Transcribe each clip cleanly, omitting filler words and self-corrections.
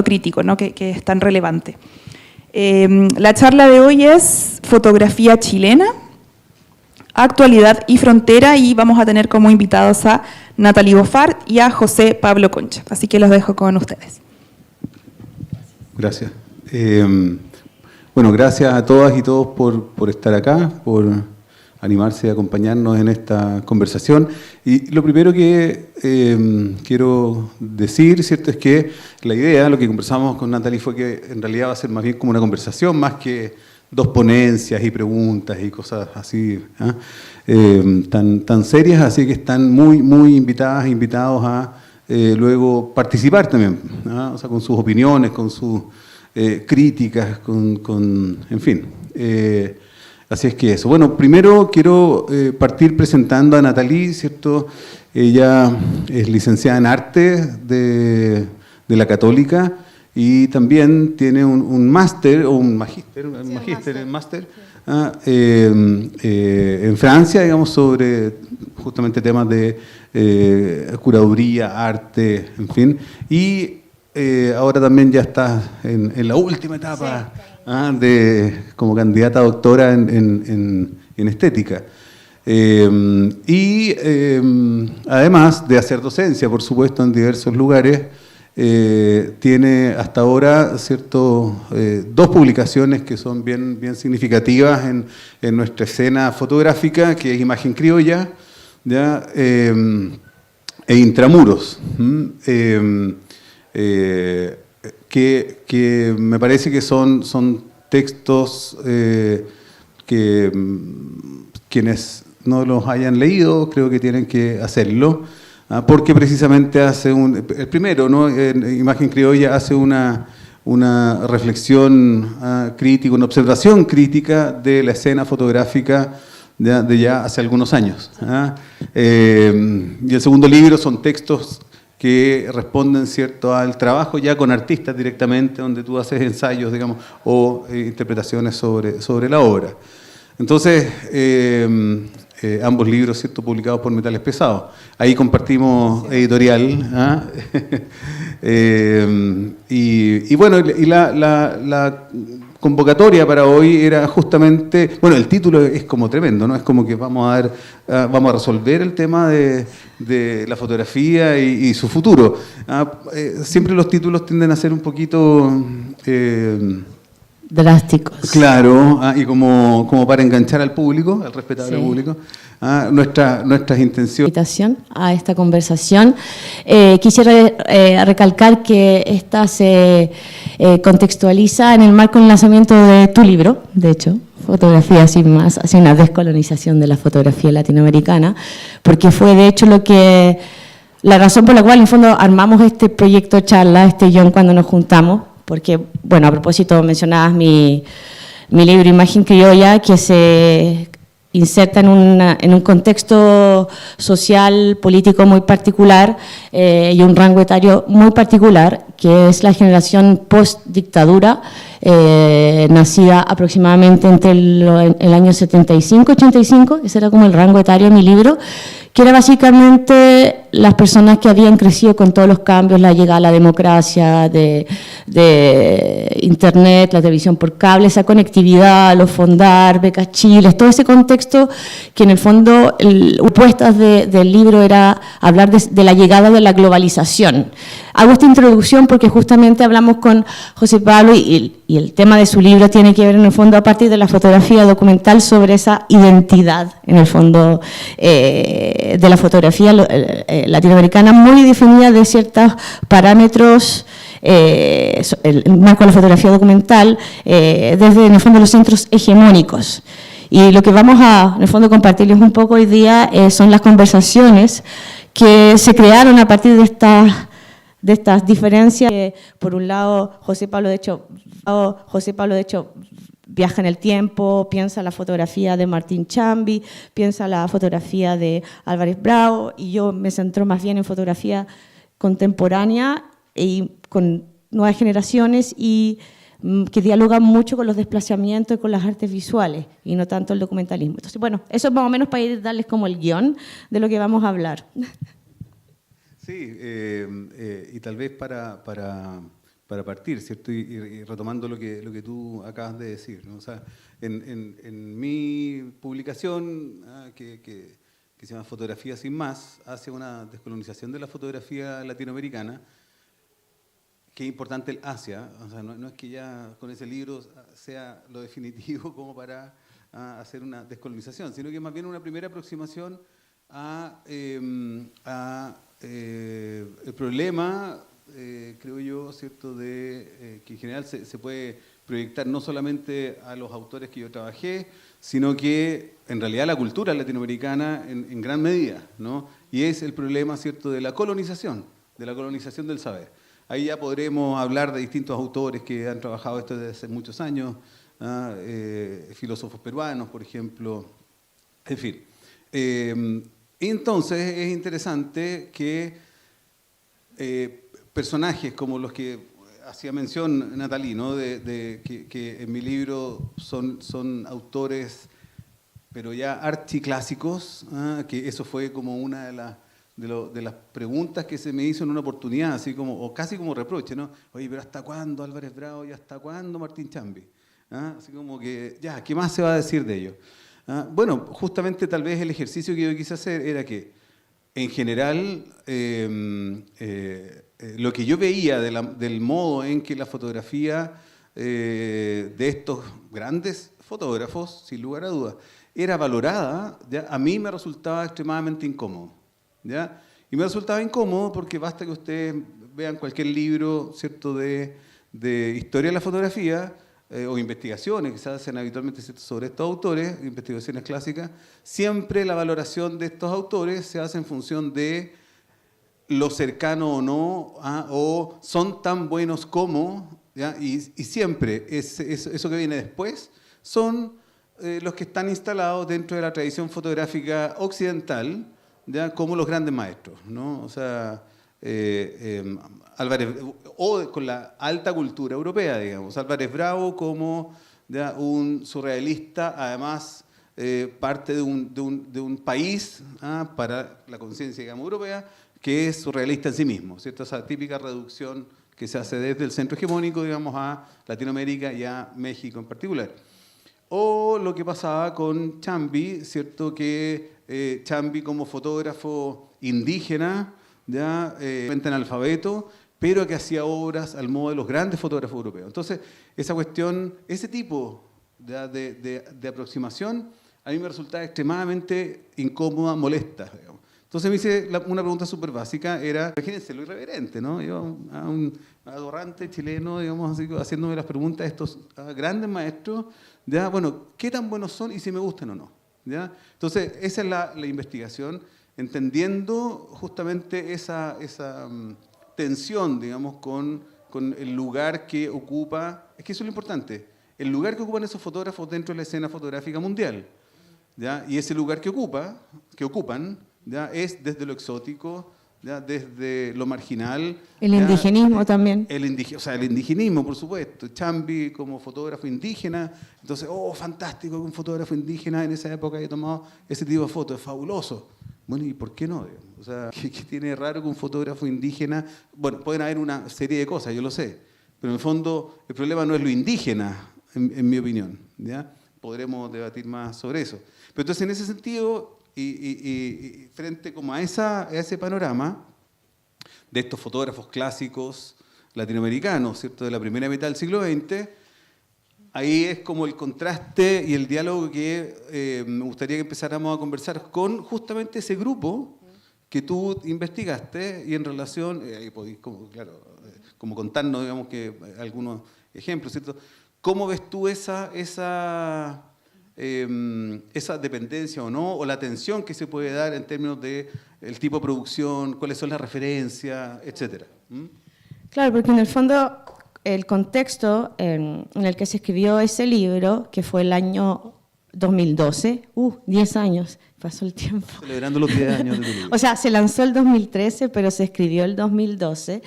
crítico, ¿no? que es tan relevante. La charla de hoy es Fotografía chilena, Actualidad y Frontera, y vamos a tener como invitados a Natalie Boffart y a José Pablo Concha. Así que los dejo con ustedes. Gracias. Bueno, gracias a todas y todos por estar acá, por animarse a acompañarnos en esta conversación. Y lo primero que quiero decir, ¿cierto?, es que la idea, lo que conversamos con Natalie, fue que en realidad va a ser más bien como una conversación, más que dos ponencias y preguntas y cosas así, tan serias, así que están muy invitadas, invitados a luego participar también, o sea, con sus opiniones, con sus críticas, en fin. Así es que eso. Bueno, primero quiero partir presentando a Natalie, ¿cierto? Ella es licenciada en Arte de la Católica y también tiene un máster, o un magíster, en Francia, digamos, sobre justamente temas de curaduría, arte, en fin. Y ahora también ya está en la última etapa, como candidata a doctora en estética. Además de hacer docencia, por supuesto, en diversos lugares, tiene hasta ahora dos publicaciones que son bien significativas en nuestra escena fotográfica, que es Imagen Criolla, ¿ya? E Intramuros, que me parece que son textos que quienes no los hayan leído creo que tienen que hacerlo, porque precisamente el primero, ¿no? Imagen Criolla hace una reflexión crítica, una observación crítica de la escena fotográfica de ya hace algunos años. Y el segundo libro son textos que responden, ¿cierto?, al trabajo ya con artistas directamente, donde tú haces ensayos, digamos, o interpretaciones sobre la obra. Entonces, ambos libros, ¿cierto?, publicados por Metales Pesados. Ahí compartimos editorial. Y bueno, la convocatoria para hoy era justamente, bueno, el título es como tremendo, ¿no? Es como que vamos a resolver el tema de la fotografía y su futuro. Siempre los títulos tienden a ser un poquito drásticos. Claro, y como para enganchar al público, al respetable público, nuestras intenciones. Invitación a esta conversación. Quisiera recalcar que esta se contextualiza en el marco del lanzamiento de tu libro, de hecho, Fotografía sin más, hacia una descolonización de la fotografía latinoamericana, porque fue de hecho la razón por la cual en fondo armamos este proyecto charla, este guión, cuando nos juntamos, porque, bueno, a propósito mencionabas mi libro Imagen Criolla, que se inserta en un contexto social, político muy particular y un rango etario muy particular, que es la generación post-dictadura, nacida aproximadamente entre el año 75-85, ese era como el rango etario de mi libro, que era básicamente las personas que habían crecido con todos los cambios, la llegada a la democracia, de Internet, la televisión por cable, esa conectividad, los Fondar, becas Chiles, todo ese contexto que en el fondo, propuestas del libro era hablar de la llegada de la globalización. Hago esta introducción porque justamente hablamos con José Pablo y el tema de su libro tiene que ver en el fondo a partir de la fotografía documental sobre esa identidad, en el fondo, de la fotografía latinoamericana, muy definida de ciertos parámetros, el marco de la fotografía documental, desde en el fondo los centros hegemónicos. Y lo que vamos a, en el fondo, compartirles un poco hoy día son las conversaciones que se crearon a partir de estas diferencias. Por un lado, José Pablo de hecho viaja en el tiempo, piensa la fotografía de Martín Chambi, piensa la fotografía de Álvarez Bravo, y yo me centro más bien en fotografía contemporánea y con nuevas generaciones y que dialogan mucho con los desplazamientos y con las artes visuales y no tanto el documentalismo. Entonces, bueno, eso es más o menos para ir darles como el guión de lo que vamos a hablar. Sí, y tal vez para para partir, ¿cierto? Y retomando lo que tú acabas de decir, ¿no? O sea, en mi publicación, que se llama Fotografía sin más, hace una descolonización de la fotografía latinoamericana. Qué importante el Asia, o sea, no es que ya con ese libro sea lo definitivo como para hacer una descolonización, sino que más bien una primera aproximación el problema, creo yo, ¿cierto?, de que en general se puede proyectar no solamente a los autores que yo trabajé, sino que en realidad la cultura latinoamericana en gran medida, ¿no? Y es el problema, ¿cierto?, de la colonización del saber. Ahí ya podremos hablar de distintos autores que han trabajado esto desde hace muchos años, filósofos peruanos, por ejemplo, en fin. Entonces es interesante que personajes como los que hacía mención Nathalie, ¿no? Que en mi libro son autores, pero ya archiclásicos, que eso fue como una de las preguntas que se me hizo en una oportunidad, así como, o casi como reproche, ¿no? Oye, pero ¿hasta cuándo Álvarez Bravo y hasta cuándo Martín Chambi? Así como que, ya, ¿qué más se va a decir de ellos? Bueno, justamente tal vez el ejercicio que yo quise hacer era que, en general, lo que yo veía del modo en que la fotografía de estos grandes fotógrafos, sin lugar a dudas, era valorada, ¿ya? A mí me resultaba extremadamente incómodo, ¿ya? Y me resultaba incómodo porque basta que ustedes vean cualquier libro, ¿cierto?, de historia de la fotografía, o investigaciones que se hacen habitualmente, ¿cierto?, sobre estos autores, investigaciones clásicas, siempre la valoración de estos autores se hace en función de lo cercano o no, o son tan buenos como, ¿ya? Y siempre eso que viene después son los que están instalados dentro de la tradición fotográfica occidental, ¿ya?, como los grandes maestros, ¿no? O sea, Álvarez, o con la alta cultura europea, digamos, Álvarez Bravo como, ¿ya?, un surrealista, además parte de un país, para la conciencia, digamos, europea, que es surrealista en sí mismo, ¿cierto? Esa típica reducción que se hace desde el centro hegemónico, digamos, a Latinoamérica y a México en particular. O lo que pasaba con Chambi, ¿cierto?, que Chambi como fotógrafo indígena, ya analfabeto, pero que hacía obras al modo de los grandes fotógrafos europeos. Entonces, esa cuestión, ese tipo de aproximación, a mí me resultaba extremadamente incómoda, molesta, digamos. Entonces me hice una pregunta súper básica, era, imagínense lo irreverente, ¿no? Yo, a un adorante chileno, digamos, así, haciéndome las preguntas de estos grandes maestros, ya, bueno, ¿qué tan buenos son y si me gustan o no? ¿Ya? Entonces, esa es la investigación, entendiendo justamente esa tensión, digamos, con el lugar que ocupa, es que eso es lo importante, el lugar que ocupan esos fotógrafos dentro de la escena fotográfica mundial, ¿ya? Y ese lugar que ocupan, ¿ya?, es desde lo exótico, ¿ya?, desde lo marginal. El indigenismo también. El indigenismo, por supuesto. Chambi como fotógrafo indígena, entonces, fantástico que un fotógrafo indígena en esa época haya tomado ese tipo de fotos, es fabuloso. Bueno, ¿y por qué no? O sea, ¿qué tiene de raro que un fotógrafo indígena? Bueno, pueden haber una serie de cosas, yo lo sé, pero en el fondo el problema no es lo indígena, en mi opinión, ¿ya? Podremos debatir más sobre eso. Pero entonces, en ese sentido, y frente como a ese panorama de estos fotógrafos clásicos latinoamericanos, ¿cierto?, de la primera mitad del siglo XX, ahí es como el contraste y el diálogo que me gustaría que empezáramos a conversar con justamente ese grupo que tú investigaste y en relación, ahí podéis, como contarnos, digamos, que algunos ejemplos, ¿cierto? ¿Cómo ves tú esa dependencia o no, o la tensión que se puede dar en términos de el tipo de producción, cuáles son las referencias, etcétera? Claro, porque en el fondo el contexto en el que se escribió ese libro, que fue el año 2012, 10 años, pasó el tiempo. Celebrando los 10 años de tu libro. O sea, se lanzó el 2013, pero se escribió el 2012.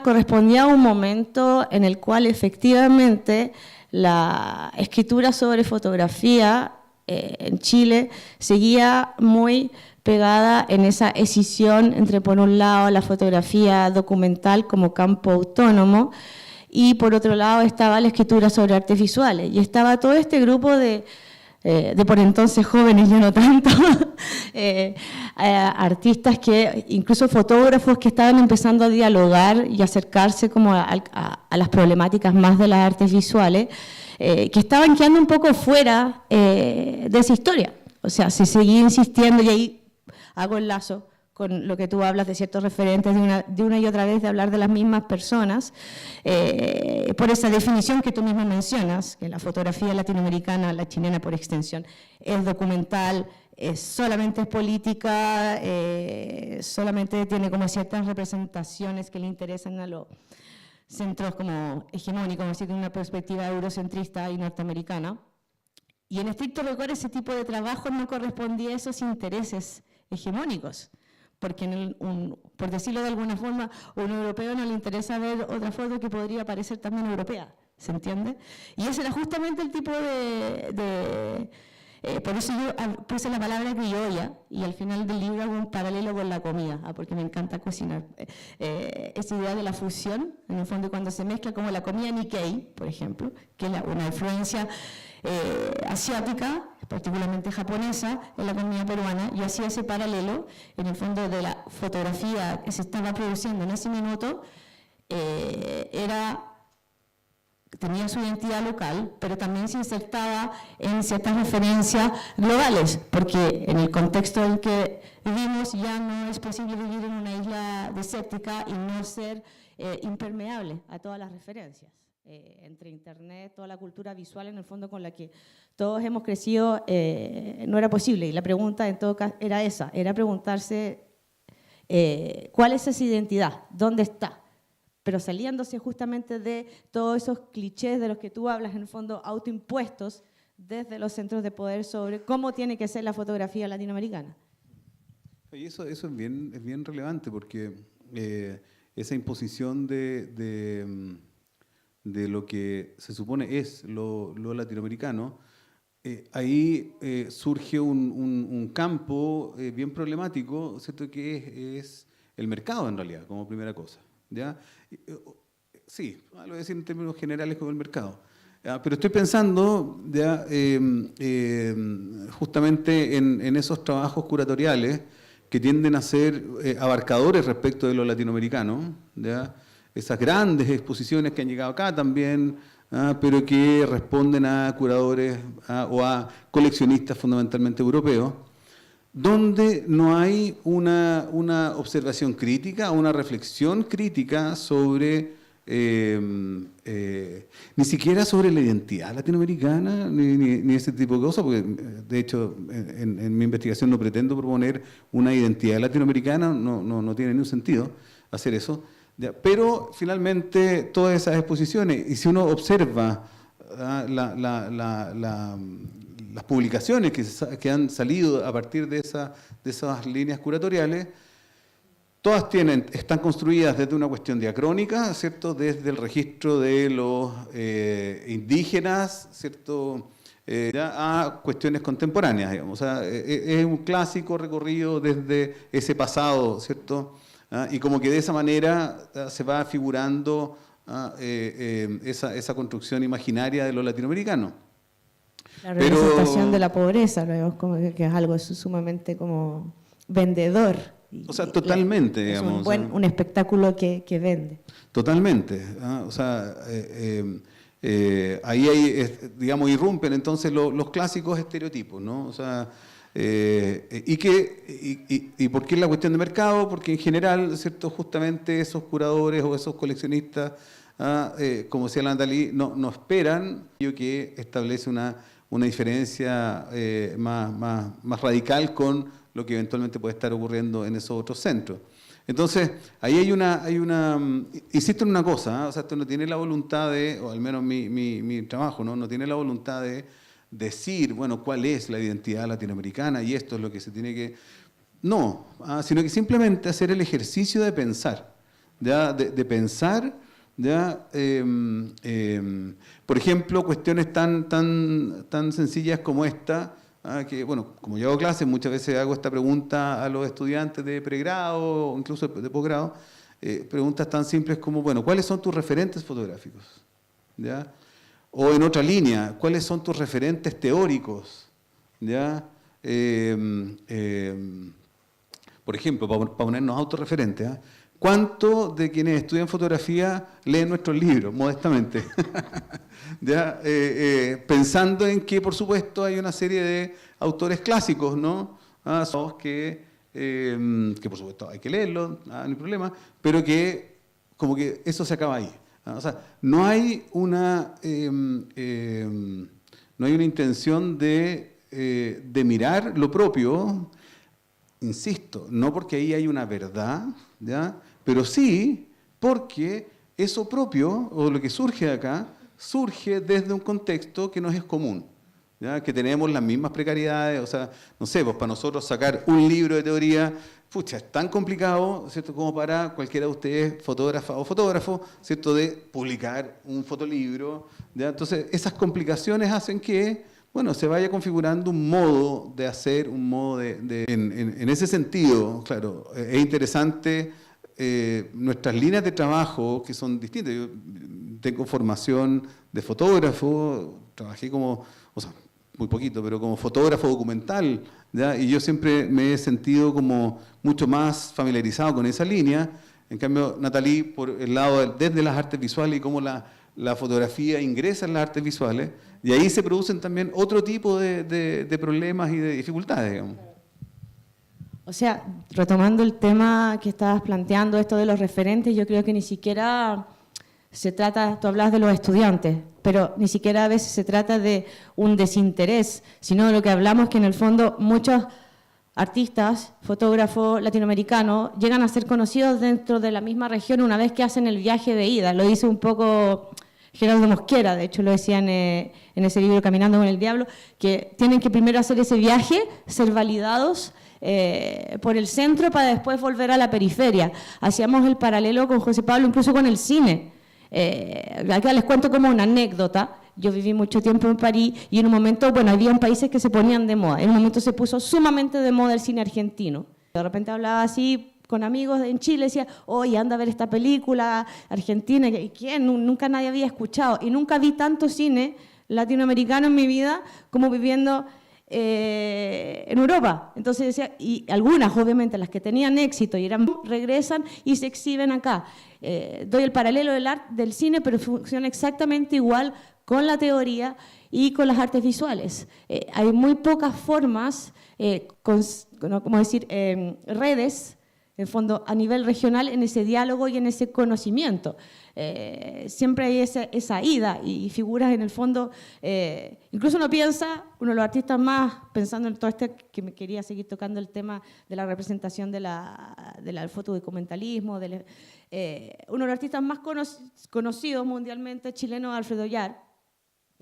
Correspondía a un momento en el cual efectivamente la escritura sobre fotografía en Chile seguía muy pegada en esa escisión entre, por un lado, la fotografía documental como campo autónomo, y por otro lado estaba la escritura sobre artes visuales. Y estaba todo este grupo de por entonces jóvenes, ya no tanto, artistas que, incluso fotógrafos que estaban empezando a dialogar y acercarse como a las problemáticas más de las artes visuales, que estaban quedando un poco fuera de esa historia. O sea, se seguía insistiendo, y ahí hago el lazo con lo que tú hablas de ciertos referentes de una y otra vez, de hablar de las mismas personas, por esa definición que tú mismo mencionas, que la fotografía latinoamericana, la chilena por extensión, es documental, solamente es política, solamente tiene como ciertas representaciones que le interesan a los centros como hegemónicos, así que una perspectiva eurocentrista y norteamericana. Y en estricto rigor ese tipo de trabajo no correspondía a esos intereses hegemónicos, porque por decirlo de alguna forma, a un europeo no le interesa ver otra foto que podría parecer también europea, ¿se entiende? Y ese era justamente el tipo por eso yo puse la palabra criolla, y al final del libro hago un paralelo con la comida, porque me encanta cocinar. Esa idea de la fusión, en el fondo, cuando se mezcla, como la comida Nikkei, por ejemplo, que es una influencia asiática, particularmente japonesa, en la comida peruana. Yo hacía ese paralelo, en el fondo, de la fotografía que se estaba produciendo en ese minuto, tenía su identidad local, pero también se insertaba en ciertas referencias globales, porque en el contexto en que vivimos ya no es posible vivir en una isla desértica y no ser impermeable a todas las referencias. Entre internet, toda la cultura visual en el fondo con la que todos hemos crecido, no era posible. Y la pregunta en todo caso era esa, era preguntarse ¿cuál es esa identidad? ¿Dónde está? Pero saliéndose justamente de todos esos clichés de los que tú hablas, en el fondo autoimpuestos desde los centros de poder sobre cómo tiene que ser la fotografía latinoamericana. Y eso es bien relevante, porque esa imposición de lo que se supone es lo latinoamericano, ahí surge un campo bien problemático, ¿cierto? Que es el mercado, en realidad, como primera cosa, ¿ya? Sí, lo voy a decir en términos generales como el mercado. Pero estoy pensando ya, justamente en esos trabajos curatoriales que tienden a ser abarcadores respecto de lo latinoamericano, ¿ya? Esas grandes exposiciones que han llegado acá también, pero que responden a curadores o a coleccionistas fundamentalmente europeos, donde no hay una observación crítica, una reflexión crítica sobre, ni siquiera sobre la identidad latinoamericana, ni ese tipo de cosas, porque de hecho en mi investigación no pretendo proponer una identidad latinoamericana, no tiene ningún sentido hacer eso. Ya, pero finalmente todas esas exposiciones, y si uno observa las publicaciones que han salido a partir de esas líneas curatoriales, todas están construidas desde una cuestión diacrónica, ¿cierto? Desde el registro de los indígenas, ¿cierto? Ya a cuestiones contemporáneas, digamos. O sea, es un clásico recorrido desde ese pasado, ¿cierto? Y como que de esa manera se va figurando esa construcción imaginaria de lo latinoamericano. La representación de la pobreza, ¿no? Como que es algo sumamente como vendedor. O sea, totalmente, digamos. Es un espectáculo que vende. Totalmente. O sea, ahí hay, digamos, irrumpen entonces los clásicos estereotipos, ¿no? O sea, ¿y por qué la cuestión de mercado? Porque en general, ¿cierto? Justamente esos curadores o esos coleccionistas, como decía la Natalie, no esperan que establece una diferencia más radical con lo que eventualmente puede estar ocurriendo en esos otros centros. Entonces, ahí hay una insisto en una cosa, o sea, esto no tiene la voluntad o al menos mi trabajo, no tiene la voluntad de decir, bueno, cuál es la identidad latinoamericana y esto es lo que se tiene que... No, sino que simplemente hacer el ejercicio de pensar, ¿ya? De pensar, ¿ya? Por ejemplo, cuestiones tan sencillas como esta, que, bueno, como yo hago clases, muchas veces hago esta pregunta a los estudiantes de pregrado o incluso de posgrado, preguntas tan simples como, bueno, ¿cuáles son tus referentes fotográficos? ¿Ya? O en otra línea, ¿cuáles son tus referentes teóricos? ¿Ya? Por ejemplo, para ponernos autorreferentes, ¿eh? ¿Cuántos de quienes estudian fotografía leen nuestros libros, modestamente? ¿Ya? Pensando en que, por supuesto, hay una serie de autores clásicos, ¿no? Que por supuesto hay que leerlos, no hay problema, pero que como que eso se acaba ahí. O sea, no hay una intención de mirar lo propio, insisto, no porque ahí hay una verdad, ¿ya? Pero sí porque eso propio, o lo que surge de acá, surge desde un contexto que nos es común, ¿ya? Que tenemos las mismas precariedades, o sea, no sé, pues para nosotros sacar un libro de teoría, pucha, es tan complicado, ¿cierto?, como para cualquiera de ustedes, fotógrafa o fotógrafo, ¿cierto?, de publicar un fotolibro, ¿ya? Entonces, esas complicaciones hacen que, bueno, se vaya configurando un modo de hacer, un modo en ese sentido, claro, es interesante nuestras líneas de trabajo que son distintas. Yo tengo formación de fotógrafo, trabajé como, o sea, muy poquito, pero como fotógrafo documental, ¿ya? Y yo siempre me he sentido como mucho más familiarizado con esa línea. En cambio, Nathalie, por el lado desde las artes visuales y cómo la fotografía ingresa en las artes visuales, y ahí se producen también otro tipo de problemas y de dificultades, digamos. O sea, retomando el tema que estabas planteando, esto de los referentes, yo creo que ni siquiera se trata, tú hablas de los estudiantes, pero ni siquiera a veces se trata de un desinterés, sino de lo que hablamos que en el fondo muchos artistas, fotógrafos latinoamericanos, llegan a ser conocidos dentro de la misma región una vez que hacen el viaje de ida. Lo dice un poco Gerardo Mosquera, de hecho lo decía en ese libro Caminando con el Diablo, que tienen que primero hacer ese viaje, ser validados por el centro para después volver a la periferia. Hacíamos el paralelo con José Pablo, incluso con el cine. Acá les cuento como una anécdota. Yo viví mucho tiempo en París y en un momento, bueno, había países que se ponían de moda. En un momento se puso sumamente de moda el cine argentino. De repente hablaba así con amigos en Chile, decía, oye, anda a ver esta película argentina. ¿Y quién? Nunca nadie había escuchado. Y nunca vi tanto cine latinoamericano en mi vida como viviendo en Europa. Entonces decía, y algunas, obviamente, las que tenían éxito y regresan y se exhiben acá. Doy el paralelo del cine, pero funciona exactamente igual con la teoría y con las artes visuales. Hay muy pocas formas, redes, en fondo, a nivel regional, en ese diálogo y en ese conocimiento. Siempre hay esa ida y figuras en el fondo, incluso uno de los artistas más, pensando en todo que me quería seguir tocando el tema de la representación del fotodocumentalismo, uno de los artistas más conocidos mundialmente chileno, Alfredo Yar,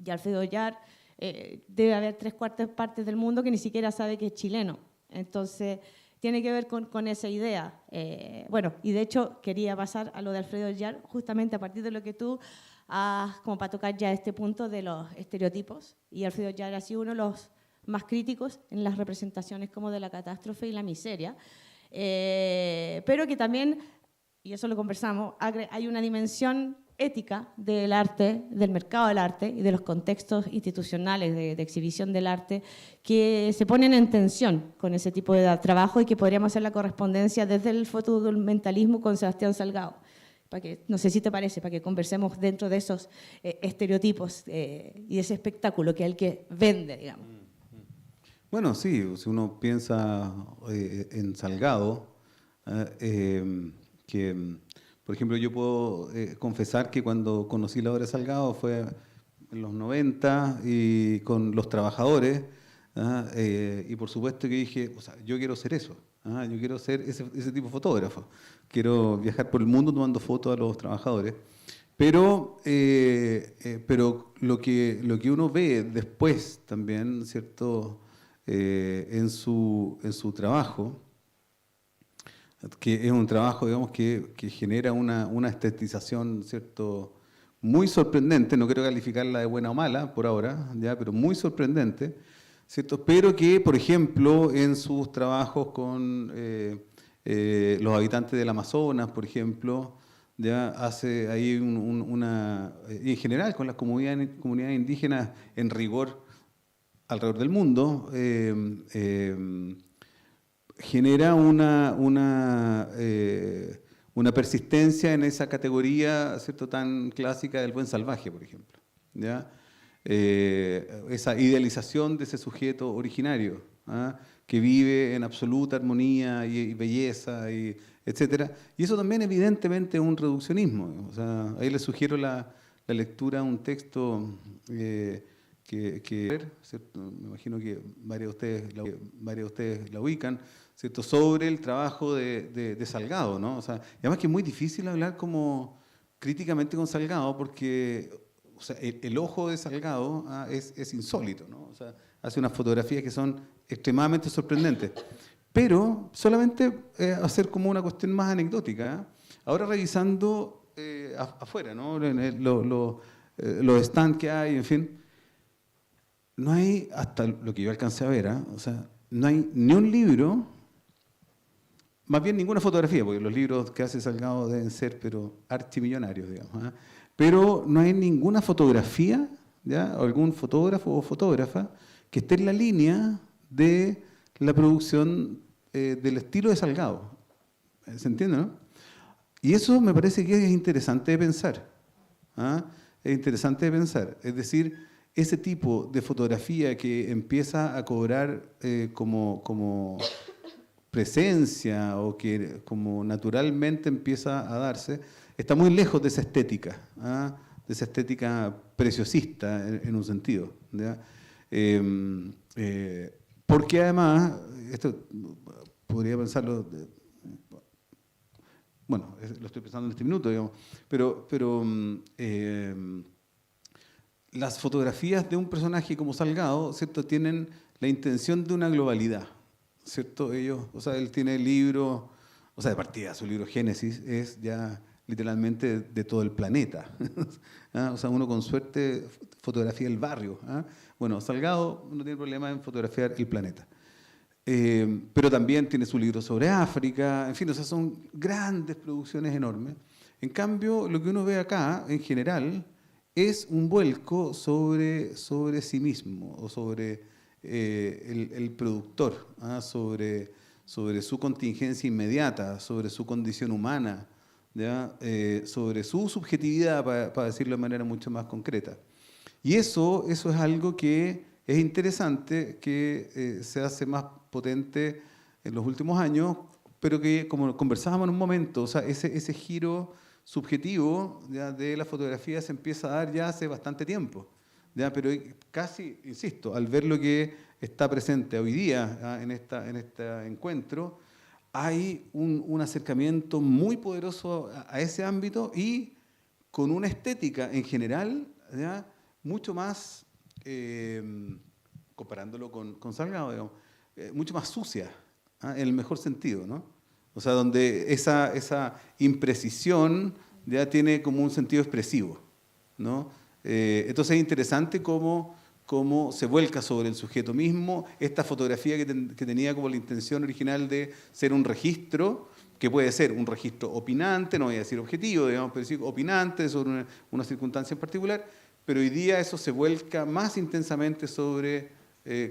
y Alfredo Yar debe haber 3/4 partes del mundo que ni siquiera sabe que es chileno. Entonces, tiene que ver con esa idea. Bueno, y de hecho quería pasar a lo de Alfredo Yar, justamente a partir de lo que tú como para tocar ya este punto de los estereotipos. Y Alfredo Yar ha sido uno de los más críticos en las representaciones como de la catástrofe y la miseria. Pero que también, y eso lo conversamos, hay una dimensión ética del arte, del mercado del arte y de los contextos institucionales de exhibición del arte que se ponen en tensión con ese tipo de trabajo y que podríamos hacer la correspondencia desde el fotodocumentalismo con Sebastián Salgado. No sé si te parece, para que conversemos dentro de esos estereotipos y ese espectáculo que es el que vende, digamos. Bueno, sí, si uno piensa en Salgado, que... Por ejemplo, yo puedo confesar que cuando conocí la obra de Salgado fue en los 90 y con Los Trabajadores, y por supuesto que dije, o sea, yo quiero ser eso, yo quiero ser ese tipo de fotógrafo, quiero viajar por el mundo tomando fotos a los trabajadores, pero lo que uno ve después también, ¿cierto?, en su trabajo, que es un trabajo, digamos, que genera una estetización, ¿cierto?, muy sorprendente, no quiero calificarla de buena o mala por ahora, ya, pero muy sorprendente, ¿cierto? Pero que, por ejemplo, en sus trabajos con los habitantes del Amazonas, por ejemplo, ya hace ahí y en general con las comunidades indígenas en rigor alrededor del mundo, genera una persistencia en esa categoría, ¿cierto?, tan clásica del buen salvaje, por ejemplo, ¿ya? Esa idealización de ese sujeto originario, ¿ah?, que vive en absoluta armonía y belleza, etcétera. Y eso también evidentemente es un reducción. O sea, ahí les sugiero la lectura de un texto ¿cierto? Me imagino que varios de ustedes la ubican, ¿cierto?, sobre el trabajo de Salgado, ¿no? O sea, y además que es muy difícil hablar como críticamente con Salgado porque, o sea, el ojo de Salgado es insólito, ¿no? O sea, hace unas fotografías que son extremadamente sorprendentes. Pero solamente hacer como una cuestión más anecdótica. Ahora revisando afuera, ¿no?, los stands que hay, en fin, no hay, hasta lo que yo alcancé a ver, o sea, no hay ni un libro, más bien ninguna fotografía, porque los libros que hace Salgado deben ser, pero archimillonarios, digamos, pero no hay ninguna fotografía, ¿ya?, o algún fotógrafo o fotógrafa que esté en la línea de la producción del estilo de Salgado. ¿Se entiende, no? Y eso me parece que es interesante de pensar. Es interesante de pensar. Es decir, ese tipo de fotografía que empieza a cobrar como presencia o que como naturalmente empieza a darse, está muy lejos de esa estética, de esa estética preciosista en un sentido, ¿ya? Porque además, esto podría pensarlo, bueno, lo estoy pensando en este minuto, digamos, pero las fotografías de un personaje como Salgado, ¿cierto?, tienen la intención de una globalidad, ¿cierto? O sea, él tiene el libro, o sea, de partida, su libro Génesis es ya literalmente de todo el planeta. O sea, uno con suerte fotografía el barrio. Bueno, Salgado no tiene problema en fotografiar el planeta. Pero también tiene su libro sobre África, en fin, o sea, son grandes producciones enormes. En cambio, lo que uno ve acá, en general, es un vuelco sobre sí mismo, o sobre el productor, sobre su contingencia inmediata, sobre su condición humana, ¿ya? Sobre su subjetividad, para decirlo de manera mucho más concreta. Y eso es algo que es interesante, que se hace más potente en los últimos años, pero que, como conversábamos en un momento, o sea, ese giro subjetivo, ¿ya?, de la fotografía se empieza a dar ya hace bastante tiempo, ¿ya? Pero casi, insisto, al ver lo que está presente hoy día, ¿ya?, en este encuentro, hay un acercamiento muy poderoso a ese ámbito y con una estética en general, ¿ya?, mucho más, comparándolo con Salgado, digamos, mucho más sucia, en el mejor sentido, ¿no? O sea, donde esa imprecisión ya tiene como un sentido expresivo, ¿no? Entonces es interesante cómo se vuelca sobre el sujeto mismo esta fotografía que tenía como la intención original de ser un registro, que puede ser un registro opinante, no voy a decir objetivo, digamos, pero sí opinante sobre una circunstancia en particular, pero hoy día eso se vuelca más intensamente sobre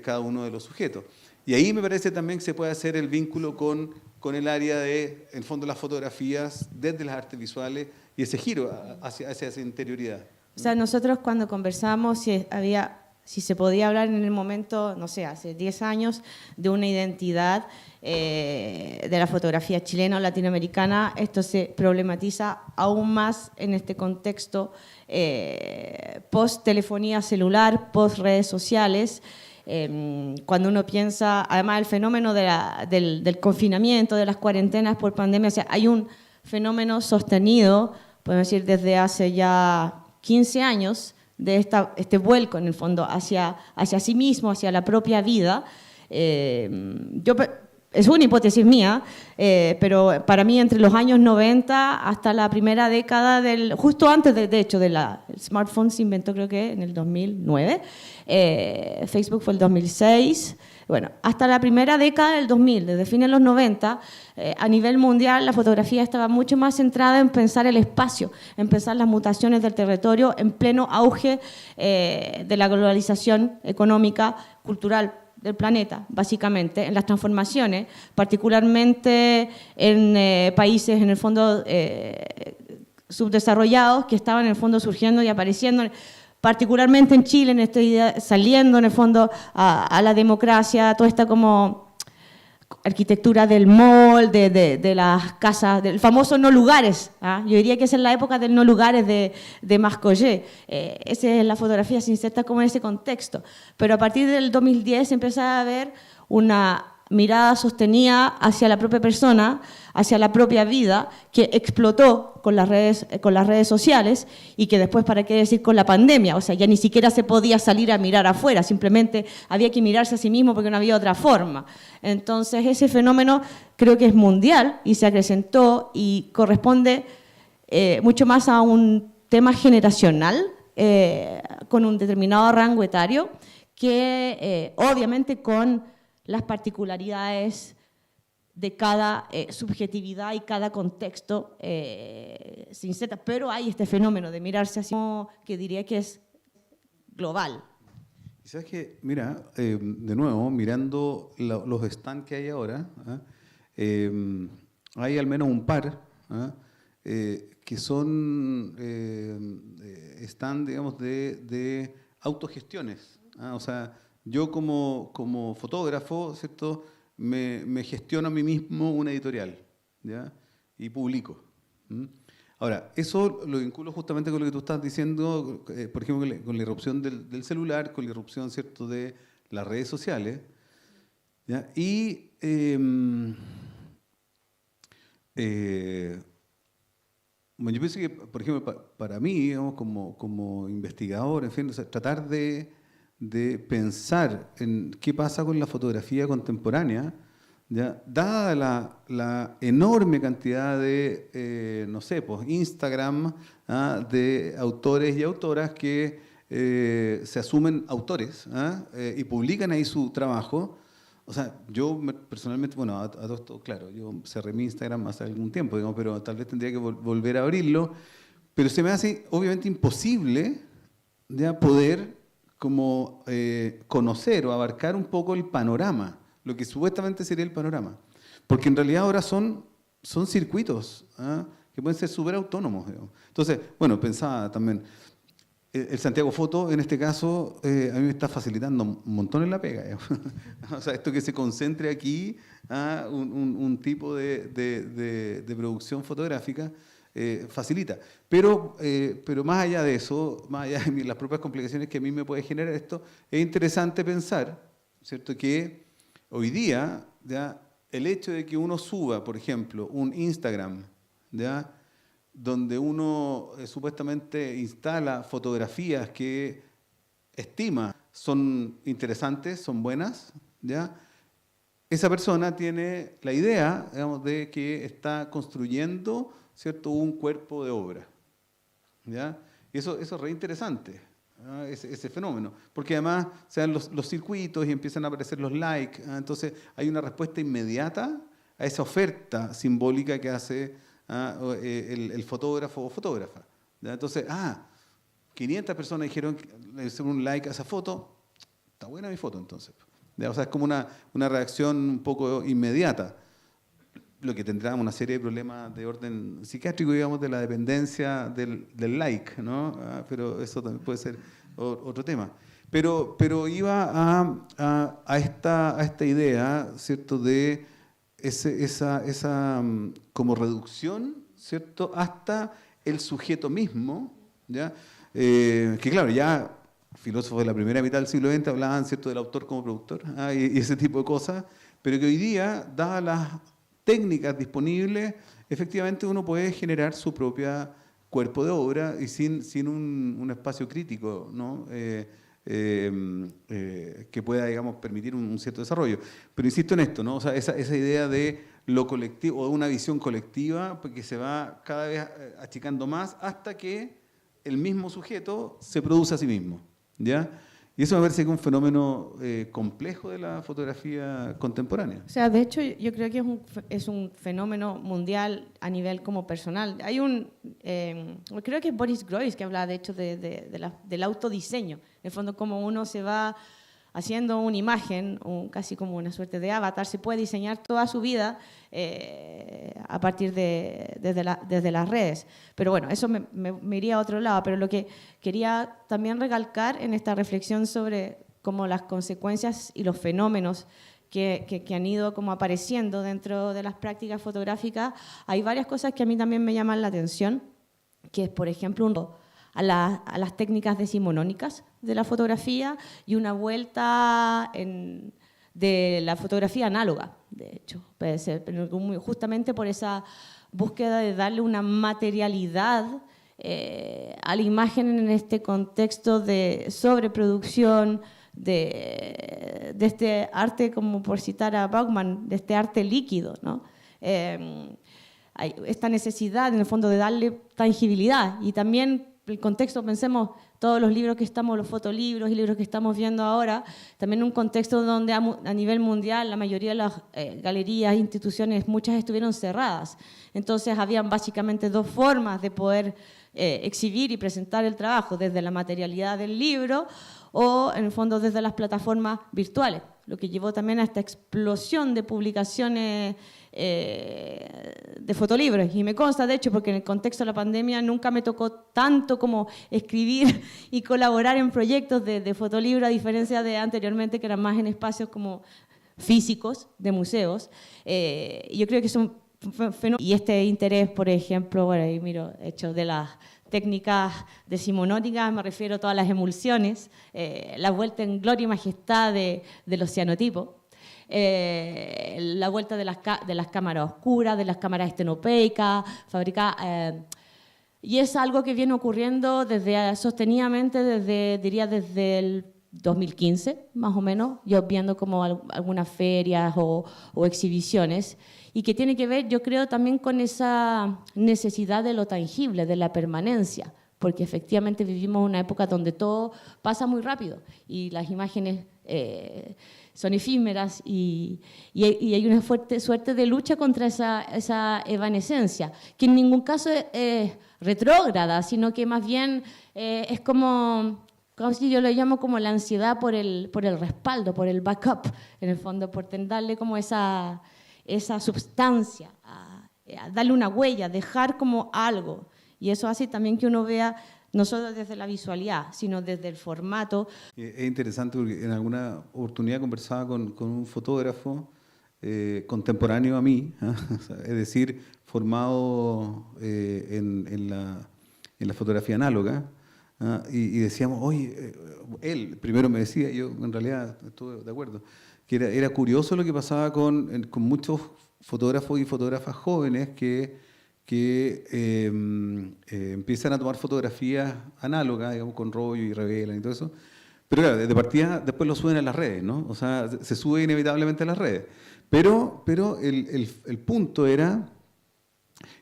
cada uno de los sujetos. Y ahí me parece también que se puede hacer el vínculo con el área de, en el fondo, las fotografías desde las artes visuales y ese giro hacia esa interioridad. O sea, nosotros cuando conversamos si se podía hablar en el momento, no sé, hace 10 años, de una identidad de la fotografía chilena o latinoamericana, esto se problematiza aún más en este contexto post-telefonía celular, post-redes sociales. Cuando uno piensa, además el fenómeno del confinamiento, de las cuarentenas por pandemia, o sea, hay un fenómeno sostenido, podemos decir, desde hace ya 15 años, de este vuelco en el fondo hacia sí mismo, hacia la propia vida. Yo es una hipótesis mía, pero para mí entre los años 90 hasta la primera década justo antes de hecho el smartphone se inventó creo que en el 2009, Facebook fue el 2006, bueno, hasta la primera década del 2000, desde fines de los 90, a nivel mundial la fotografía estaba mucho más centrada en pensar el espacio, en pensar las mutaciones del territorio en pleno auge de la globalización económica, cultural del planeta, básicamente, en las transformaciones, particularmente en países, en el fondo, subdesarrollados, que estaban en el fondo surgiendo y apareciendo, particularmente en Chile, en esta idea, saliendo en el fondo a la democracia, toda esta como arquitectura del mall, de las casas, del famoso no lugares. Yo diría que esa es la época del no lugares de Mascollé. Esa es la fotografía, se inserta como en ese contexto. Pero a partir del 2010 empieza a haber una mirada sostenida hacia la propia persona, hacia la propia vida, que explotó con las redes sociales y que después, ¿para qué decir con la pandemia? O sea, ya ni siquiera se podía salir a mirar afuera, simplemente había que mirarse a sí mismo porque no había otra forma. Entonces, ese fenómeno creo que es mundial y se acrecentó y corresponde mucho más a un tema generacional con un determinado rango etario que obviamente con las particularidades de cada subjetividad y cada contexto se inserta, pero hay este fenómeno de mirarse así que diría que es global. Y sabes que, mira, de nuevo, mirando los stands que hay ahora, hay al menos un par que son stands, digamos, de autogestiones. O sea, yo como fotógrafo, ¿cierto?, me gestiono a mí mismo una editorial, ¿ya? Y publico. Ahora, eso lo vinculo justamente con lo que tú estás diciendo, por ejemplo, con la irrupción del celular, con la irrupción, ¿cierto?, de las redes sociales, ¿ya? Y bueno, yo pienso que, por ejemplo, para mí, digamos, como investigador, en fin, o sea, tratar de pensar en qué pasa con la fotografía contemporánea, ¿ya? Dada la enorme cantidad de, no sé, pues Instagram, de autores y autoras que se asumen autores y publican ahí su trabajo. O sea, yo personalmente, bueno, a todo esto, claro, yo cerré mi Instagram hace algún tiempo, digamos, pero tal vez tendría que volver a abrirlo, pero se me hace obviamente imposible ya poder como conocer o abarcar un poco el panorama, lo que supuestamente sería el panorama. Porque en realidad ahora son circuitos que pueden ser súper autónomos, digamos. Entonces, bueno, pensaba también, el Santiago Foto, en este caso, a mí me está facilitando un montón en la pega, digamos. O sea, esto que se concentre aquí, un tipo de producción fotográfica, facilita. Pero más allá de eso, más allá de las propias complicaciones que a mí me puede generar esto, es interesante pensar, ¿cierto?, que hoy día ya el hecho de que uno suba, por ejemplo, un Instagram, ¿ya?, donde uno supuestamente instala fotografías que estima son interesantes, son buenas, ¿ya?, esa persona tiene la idea, digamos, de que está construyendo, ¿cierto?, un cuerpo de obra, ¿ya? Y eso es re interesante, ese fenómeno, porque además se dan los circuitos y empiezan a aparecer los likes, entonces hay una respuesta inmediata a esa oferta simbólica que hace el fotógrafo o fotógrafa, ¿ya? Entonces, 500 personas dijeron, le hicieron un like a esa foto, está buena mi foto entonces. O sea, es como una reacción un poco inmediata, lo que tendrá una serie de problemas de orden psiquiátrico, digamos, de la dependencia del like, ¿no? Pero eso también puede ser otro tema. Pero iba a esta idea, ¿cierto?, de esa como reducción, ¿cierto?, hasta el sujeto mismo, ¿ya? Que claro, ya filósofos de la primera mitad del siglo XX hablaban, ¿cierto?, del autor como productor, y ese tipo de cosas, pero que hoy día, dadas las técnicas disponibles, efectivamente uno puede generar su propia cuerpo de obra y sin un espacio crítico, ¿no? que pueda, digamos, permitir un cierto desarrollo. Pero insisto en esto, ¿no? O sea, esa idea de lo colectivo, o de una visión colectiva, que se va cada vez achicando más hasta que el mismo sujeto se produce a sí mismo, ¿ya? Y eso me parece que es un fenómeno complejo de la fotografía contemporánea. O sea, de hecho, yo creo que es un fenómeno mundial a nivel como personal. Hay creo que es Boris Groys que habla, de hecho, del autodiseño. En el fondo, como uno se va haciendo una imagen, casi como una suerte de avatar, se puede diseñar toda su vida a partir desde las redes. Pero bueno, eso me iría a otro lado. Pero lo que quería también recalcar en esta reflexión sobre cómo las consecuencias y los fenómenos que han ido como apareciendo dentro de las prácticas fotográficas, hay varias cosas que a mí también me llaman la atención, que es, por ejemplo, a las técnicas decimonónicas de la fotografía y una vuelta de la fotografía análoga, de hecho, puede ser, pero justamente por esa búsqueda de darle una materialidad a la imagen en este contexto de sobreproducción, de este arte, como por citar a Bauman, de este arte líquido, ¿no? Hay esta necesidad, en el fondo, de darle tangibilidad y también el contexto, pensemos, todos los libros que estamos, los fotolibros y libros que estamos viendo ahora, también un contexto donde a nivel mundial la mayoría de las galerías, instituciones, muchas estuvieron cerradas. Entonces habían básicamente dos formas de poder exhibir y presentar el trabajo, desde la materialidad del libro o, en el fondo, desde las plataformas virtuales, lo que llevó también a esta explosión de publicaciones de fotolibros. Y me consta, de hecho, porque en el contexto de la pandemia nunca me tocó tanto como escribir y colaborar en proyectos de fotolibro, a diferencia de anteriormente, que eran más en espacios como físicos, de museos. Yo creo que es un fenómeno. Y este interés, por ejemplo, bueno, ahí miro, hecho de las técnicas decimonónicas, me refiero a todas las emulsiones, la vuelta en gloria y majestad del oceanotipo, la vuelta de las cámaras oscuras, de las cámaras estenopeicas, fabricadas. Y es algo que viene ocurriendo sostenidamente desde el 2015, más o menos, yo viendo como algunas ferias o exhibiciones, y que tiene que ver, yo creo, también con esa necesidad de lo tangible, de la permanencia, porque efectivamente vivimos una época donde todo pasa muy rápido y las imágenes son efímeras y hay una fuerte suerte de lucha contra esa evanescencia, que en ningún caso es retrógrada, sino que más bien es como si yo lo llamo como la ansiedad por el respaldo, por el backup, en el fondo, por darle como esa substancia, a darle una huella, dejar como algo. Y eso hace también que uno vea, no solo desde la visualidad, sino desde el formato. Es interesante porque en alguna oportunidad conversaba con un fotógrafo contemporáneo a mí, ¿eh? O sea, es decir, formado en la fotografía análoga, y decíamos, oye, él primero me decía, yo en realidad estuve de acuerdo, que era curioso lo que pasaba con muchos fotógrafos y fotógrafas jóvenes que empiezan a tomar fotografías análogas, digamos, con rollo y revelan y todo eso, pero claro, de partida después lo suben a las redes, ¿no? O sea, se sube inevitablemente a las redes. Pero el punto era,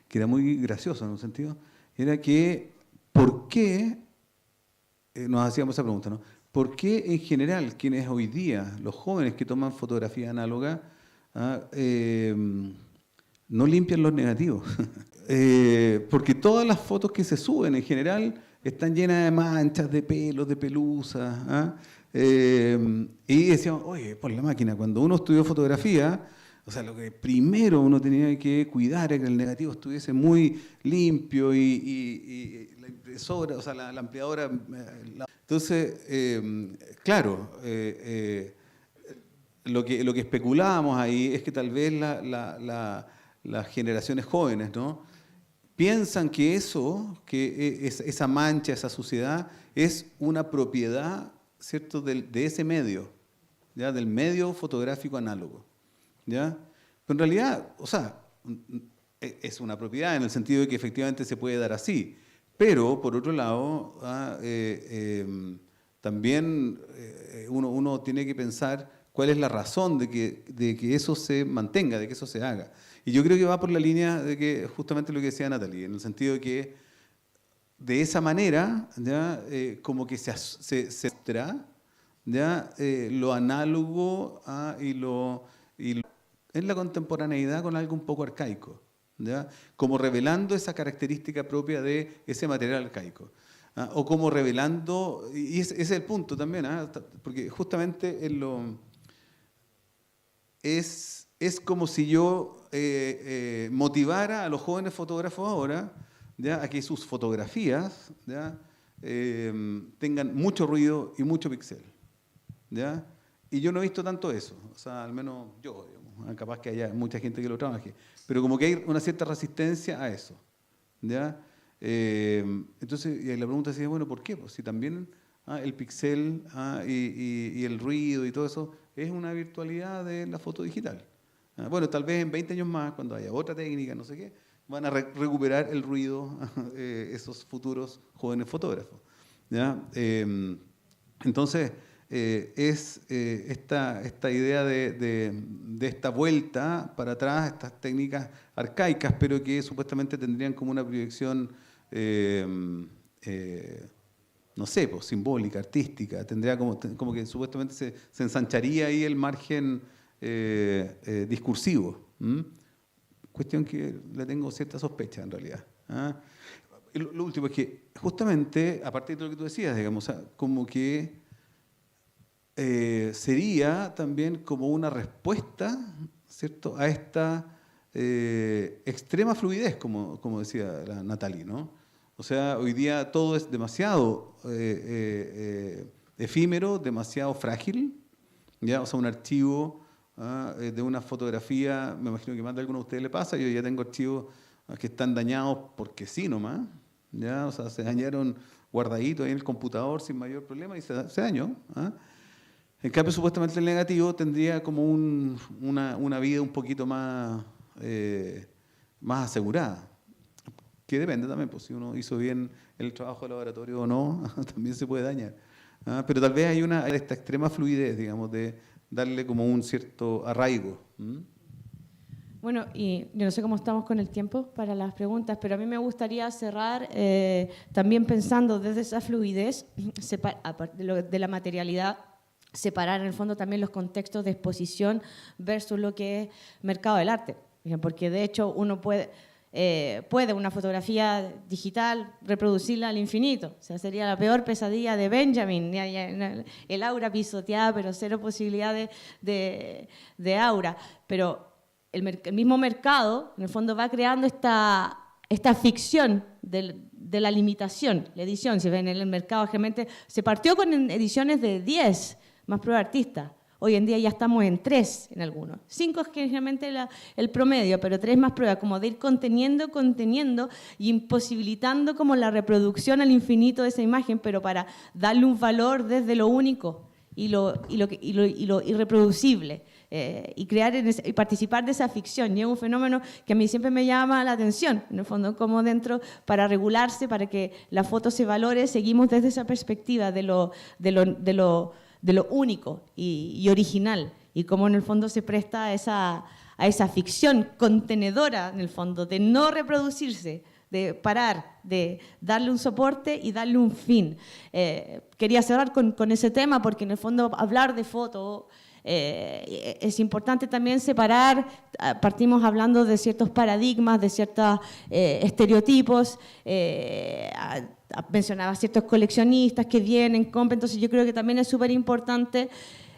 que era muy gracioso en un sentido, era que, ¿por qué? Nos hacíamos esa pregunta, ¿no? ¿Por qué en general quienes hoy día, los jóvenes que toman fotografía análoga, no limpian los negativos? Porque todas las fotos que se suben en general están llenas de manchas, de pelos, de pelusas. Y decíamos, oye, por la máquina, cuando uno estudió fotografía, o sea, lo que primero uno tenía que cuidar era que el negativo estuviese muy limpio y la impresora, o sea, la ampliadora. Entonces, claro, lo que especulábamos ahí es que tal vez las generaciones jóvenes, ¿no?, piensan que esa mancha, esa suciedad, es una propiedad, ¿cierto?, de ese medio, ¿ya?, del medio fotográfico análogo, ¿ya? Pero en realidad, o sea, es una propiedad en el sentido de que efectivamente se puede dar así, pero por otro lado, también uno tiene que pensar cuál es la razón de que eso se mantenga, de que eso se haga. Y yo creo que va por la línea de que justamente lo que decía Natalie, en el sentido de que de esa manera, ¿ya? Como que se muestra, ¿ya? Lo análogo en la contemporaneidad con algo un poco arcaico, ¿ya? Como revelando esa característica propia de ese material arcaico. O como revelando, y ese es el punto también, porque justamente es como si yo motivara a los jóvenes fotógrafos ahora, ¿ya? A que sus fotografías, ¿ya? Tengan mucho ruido y mucho píxel, ¿ya? Y yo no he visto tanto eso, o sea, al menos yo, digamos, capaz que haya mucha gente que lo trabaje, pero como que hay una cierta resistencia a eso, ¿ya? Entonces, y la pregunta es, bueno, ¿por qué? Pues si también el píxel y el ruido y todo eso es una virtualidad de la foto digital. Bueno, tal vez en 20 años más, cuando haya otra técnica, no sé qué, van a recuperar el ruido esos futuros jóvenes fotógrafos, ¿ya? Entonces, es esta idea de esta vuelta para atrás, estas técnicas arcaicas, pero que supuestamente tendrían como una proyección, no sé, pues, simbólica, artística, tendría como que supuestamente se ensancharía ahí el margen discursivo. Cuestión que le tengo cierta sospecha en realidad. Lo último es que justamente, a partir de lo que tú decías, digamos, como que sería también como una respuesta, ¿cierto?, a esta extrema fluidez, como decía la Natalie, ¿no? O sea, hoy día todo es demasiado efímero, demasiado frágil, ¿ya? O sea, un archivo de una fotografía, me imagino que más de alguno de ustedes le pasa, yo ya tengo archivos que están dañados porque sí nomás, ¿ya? O sea, se dañaron guardaditos ahí en el computador sin mayor problema y se dañó. En cambio, supuestamente el negativo tendría como una vida un poquito más asegurada. Que depende también, pues si uno hizo bien el trabajo de laboratorio o no, también se puede dañar. Pero tal vez hay esta extrema fluidez, digamos, de darle como un cierto arraigo. Bueno, y yo no sé cómo estamos con el tiempo para las preguntas, pero a mí me gustaría cerrar también pensando desde esa fluidez, de la materialidad, separar en el fondo también los contextos de exposición versus lo que es mercado del arte. Porque de hecho uno puede una fotografía digital reproducirla al infinito. O sea, sería la peor pesadilla de Benjamin. El aura pisoteada, pero cero posibilidad de aura. Pero el mismo mercado, en el fondo, va creando esta ficción de la limitación, la edición. Si ven en el mercado, generalmente se partió con ediciones de 10 más prueba artista. Hoy en día ya estamos en 3 en algunos. 5 es generalmente el promedio, pero 3 más pruebas, como de ir conteniendo y imposibilitando como la reproducción al infinito de esa imagen, pero para darle un valor desde lo único y lo irreproducible. Y crear y participar de esa ficción. Y es un fenómeno que a mí siempre me llama la atención, en el fondo, como dentro, para regularse, para que la foto se valore, seguimos desde esa perspectiva de lo único y original, y cómo en el fondo se presta a esa ficción contenedora, en el fondo, de no reproducirse, de parar, de darle un soporte y darle un fin. Quería cerrar con ese tema porque en el fondo hablar de foto es importante también separar. Partimos hablando de ciertos paradigmas, de ciertos estereotipos. Mencionaba ciertos coleccionistas que vienen, compran. Entonces yo creo que también es súper importante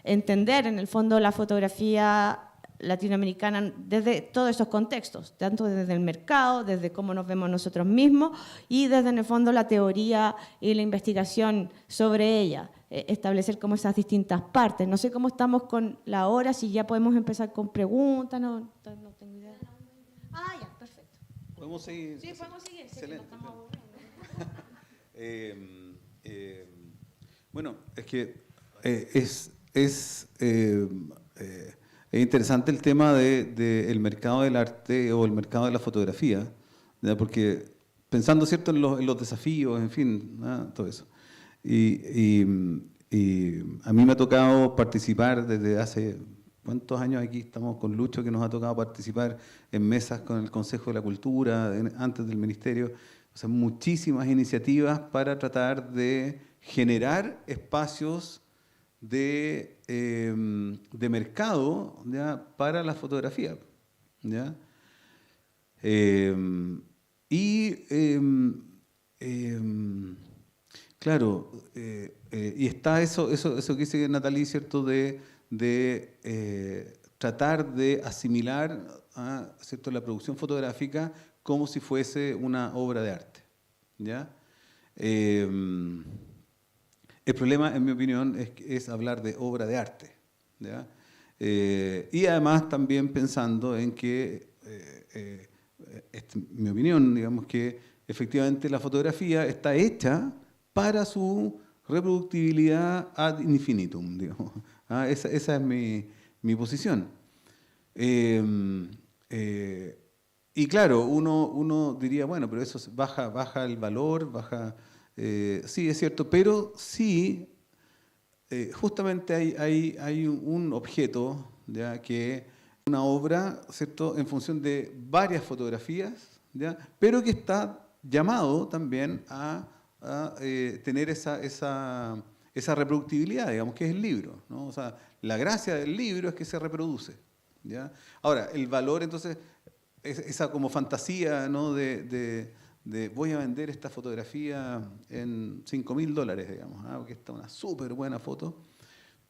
entender en el fondo la fotografía latinoamericana desde todos esos contextos, tanto desde el mercado, desde cómo nos vemos nosotros mismos y desde en el fondo la teoría y la investigación sobre ella, establecer como esas distintas partes. No sé cómo estamos con la hora, si ya podemos empezar con preguntas, no tengo idea. Ya, perfecto. ¿Podemos seguir? Sí, podemos seguir. Excelente. Sí, no bueno, es que es interesante el tema del mercado del arte o el mercado de la fotografía, ¿ya? Porque pensando, ¿cierto?, en los desafíos, en fin, ¿no?, todo eso. Y y a mí me ha tocado participar desde hace, ¿cuántos años aquí estamos con Lucho que nos ha tocado participar en mesas con el Consejo de la Cultura, antes del Ministerio? O sea, muchísimas iniciativas para tratar de generar espacios de mercado, ¿ya?, para la fotografía, ¿ya? Claro, y está eso que dice Natalie, ¿cierto?, de tratar de asimilar, ¿cierto?, la producción fotográfica como si fuese una obra de arte, ¿ya? El problema, en mi opinión, es hablar de obra de arte, ¿ya? Y además también pensando en que, mi opinión, digamos que efectivamente la fotografía está hecha para su reproductibilidad ad infinitum, digamos. Esa es mi posición. Y claro, uno diría, bueno, pero eso baja el valor, sí, es cierto, pero sí, justamente hay un objeto, ¿ya?, que una obra, ¿cierto?, en función de varias fotografías, ¿ya?, pero que está llamado también a tener esa reproductibilidad, digamos, que es el libro, ¿no? O sea, la gracia del libro es que se reproduce, ¿ya? Ahora, el valor, entonces, esa como fantasía, ¿no?, de voy a vender esta fotografía en $5.000, digamos, porque esta es una súper buena foto.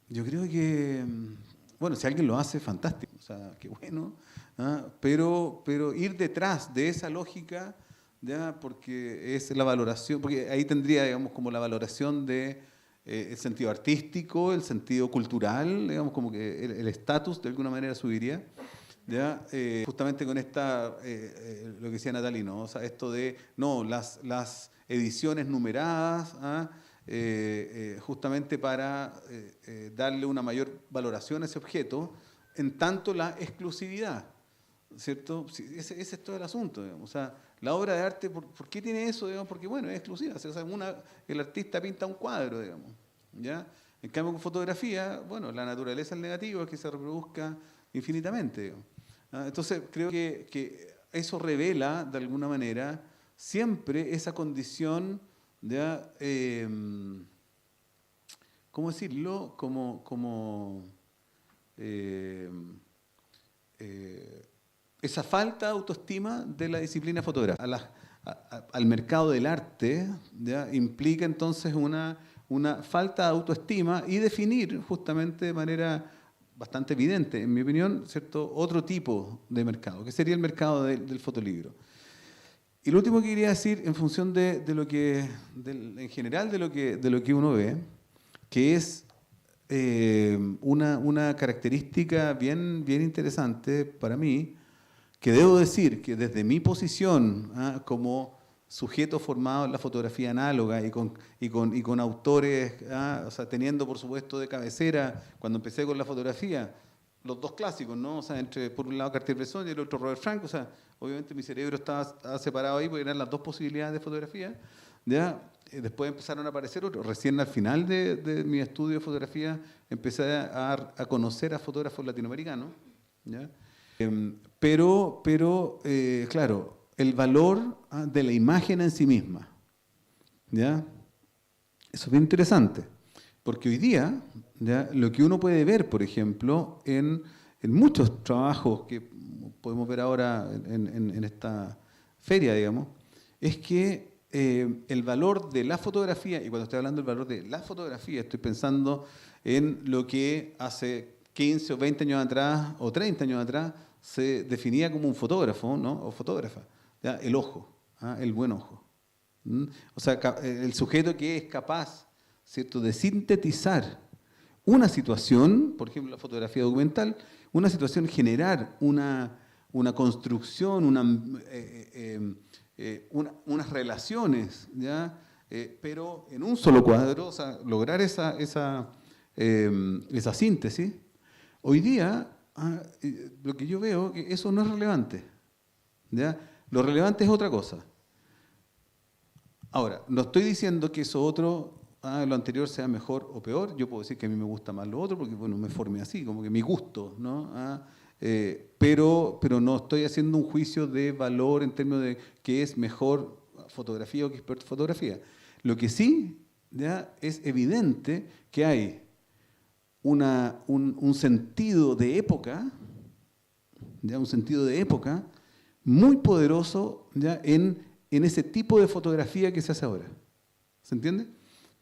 Yo creo que, bueno, si alguien lo hace, fantástico, o sea, qué bueno, pero ir detrás de esa lógica, ¿ya?, porque es la valoración, porque ahí tendría, digamos, como la valoración de el sentido artístico, el sentido cultural, digamos, como que el estatus de alguna manera subiría, ¿ya? Justamente con esta, lo que decía Natalie, ¿no? O sea, esto de, no, las ediciones numeradas, justamente para darle una mayor valoración a ese objeto, en tanto la exclusividad, ¿cierto? Ese es todo el asunto, digamos. O sea, la obra de arte, ¿por qué tiene eso? Digamos, porque, bueno, es exclusiva. O sea, el artista pinta un cuadro, digamos, ¿ya? En cambio, con fotografía, bueno, la naturaleza del negativo es que se reproduzca infinitamente, digamos. Entonces, creo que eso revela, de alguna manera, siempre esa condición de, ¿cómo decirlo? Esa falta de autoestima de la disciplina fotográfica. Al mercado del arte, ¿ya?, implica entonces una falta de autoestima y definir justamente de manera bastante evidente, en mi opinión, ¿cierto?, otro tipo de mercado, que sería el mercado del fotolibro. Y lo último que quería decir, en función de lo que, en general de lo que uno ve, que es una característica bien interesante para mí, que debo decir que desde mi posición como sujeto formado en la fotografía análoga y con autores, o sea, teniendo por supuesto de cabecera, cuando empecé con la fotografía, los dos clásicos, ¿no? O sea, por un lado Cartier-Bresson y el otro Robert Frank, o sea, obviamente mi cerebro estaba separado ahí porque eran las dos posibilidades de fotografía, ¿ya? Después empezaron a aparecer otros. Recién al final de mi estudio de fotografía empecé a conocer a fotógrafos latinoamericanos, ¿ya? Pero claro, el valor de la imagen en sí misma, ¿ya? Eso es bien interesante, porque hoy día, ¿ya?, lo que uno puede ver, por ejemplo, en muchos trabajos que podemos ver ahora en esta feria, digamos, es que el valor de la fotografía, y cuando estoy hablando del valor de la fotografía, estoy pensando en lo que hace 15 o 20 años atrás, o 30 años atrás, se definía como un fotógrafo, ¿no?, o fotógrafa, ¿ya?, el ojo, el buen ojo. O sea, el sujeto que es capaz, ¿cierto?, de sintetizar una situación, por ejemplo, la fotografía documental, una situación, generar una construcción, unas relaciones, ¿ya?, pero en un solo cuadro, o sea, lograr esa síntesis. Hoy día, lo que yo veo, que eso no es relevante, ¿ya? Lo relevante es otra cosa. Ahora, no estoy diciendo que eso otro lo anterior sea mejor o peor. Yo puedo decir que a mí me gusta más lo otro porque, bueno, me formé así, como que mi gusto, ¿no? Pero no estoy haciendo un juicio de valor en términos de qué es mejor fotografía o qué es peor fotografía. Lo que sí ya es evidente que hay un sentido de época, ya un sentido de época muy poderoso ya en ese tipo de fotografía que se hace ahora. ¿Se entiende?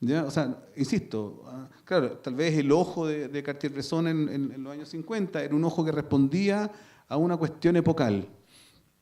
¿Ya? O sea, insisto, claro, tal vez el ojo de Cartier-Bresson en los años 50 era un ojo que respondía a una cuestión epocal.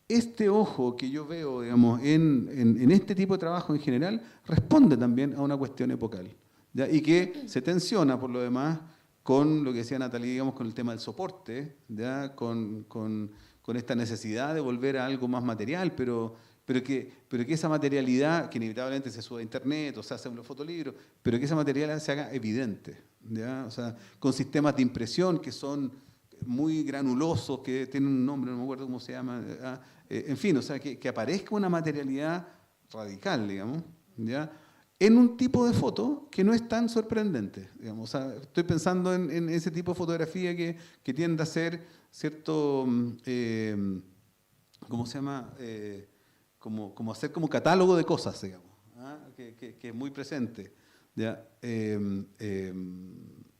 Este ojo que yo veo, digamos, en este tipo de trabajo en general, responde también a una cuestión epocal, ¿ya? Y que se tensiona, por lo demás, con lo que decía Natalie, digamos, con el tema del soporte, ¿ya? Con esta necesidad de volver a algo más material, pero que esa materialidad, que inevitablemente se sube a internet o se hace en los fotolibros, pero que esa materialidad se haga evidente, ¿ya? O sea, con sistemas de impresión que son muy granulosos, que tienen un nombre, no me acuerdo cómo se llama, en fin, o sea, que aparezca una materialidad radical, digamos, ¿ya? En un tipo de foto que no es tan sorprendente, digamos. O sea, estoy pensando en ese tipo de fotografía que tiende a ser cierto, ¿cómo se llama? Como hacer como catálogo de cosas, digamos, que es muy presente, ¿ya?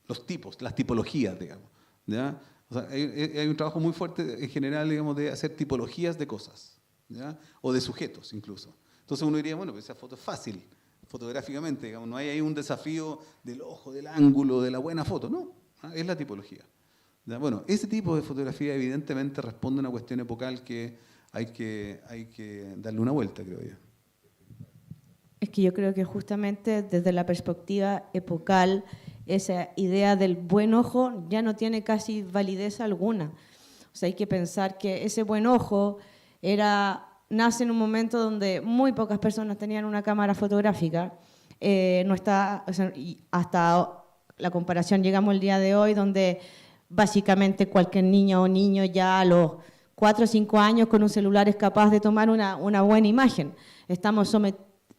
Los tipos, las tipologías, digamos, ¿ya? O sea, hay un trabajo muy fuerte en general, digamos, de hacer tipologías de cosas, ¿ya? O de sujetos incluso. Entonces uno diría, bueno, pues esa foto es fácil, fotográficamente, digamos, no hay ahí un desafío del ojo, del ángulo, de la buena foto, no, es la tipología. ¿Ya? Bueno, ese tipo de fotografía evidentemente responde a una cuestión epocal que hay que darle una vuelta, creo yo. Es que yo creo que justamente desde la perspectiva epocal, esa idea del buen ojo ya no tiene casi validez alguna. O sea, hay que pensar que ese buen ojo nace en un momento donde muy pocas personas tenían una cámara fotográfica. No está, o sea, y hasta la comparación llegamos al día de hoy, donde básicamente cualquier niña o niño ya a los 4 o 5 años con un celular es capaz de tomar una buena imagen.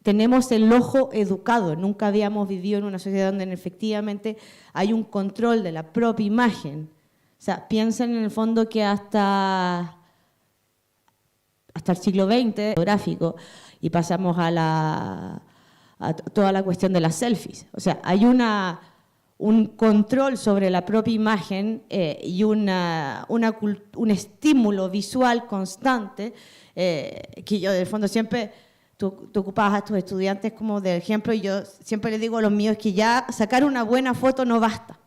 Tenemos el ojo educado, nunca habíamos vivido en una sociedad donde efectivamente hay un control de la propia imagen. O sea, piensen en el fondo que hasta el siglo XX, fotográfico, y pasamos a toda la cuestión de las selfies. O sea, hay un control sobre la propia imagen y un estímulo visual constante que yo, de fondo, siempre... Tú ocupabas a tus estudiantes como de ejemplo y yo siempre les digo a los míos que ya sacar una buena foto no basta.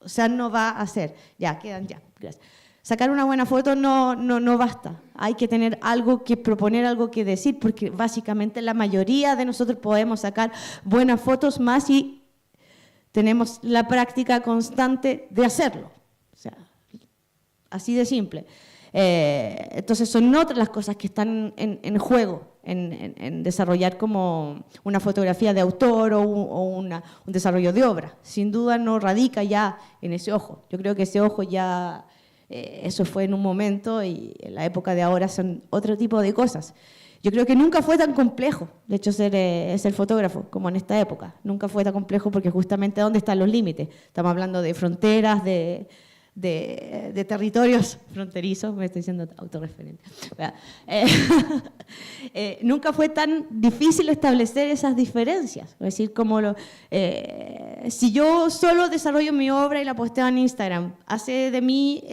O sea, no va a ser. Ya, quedan ya. Gracias. Sacar una buena foto no basta. Hay que tener algo que proponer, algo que decir, porque básicamente la mayoría de nosotros podemos sacar buenas fotos más si tenemos la práctica constante de hacerlo. O sea, así de simple. Entonces son otras las cosas que están en juego en desarrollar como una fotografía de autor o un desarrollo de obra. Sin duda no radica ya en ese ojo. Yo creo que ese ojo ya, eso fue en un momento y en la época de ahora son otro tipo de cosas. Yo creo que nunca fue tan complejo, de hecho, ser fotógrafo como en esta época. Nunca fue tan complejo porque justamente ¿dónde están los límites? Estamos hablando de fronteras, de territorios fronterizos, me estoy diciendo autorreferente. Nunca fue tan difícil establecer esas diferencias. Es decir, si yo solo desarrollo mi obra y la posteo en Instagram, ¿hace de mí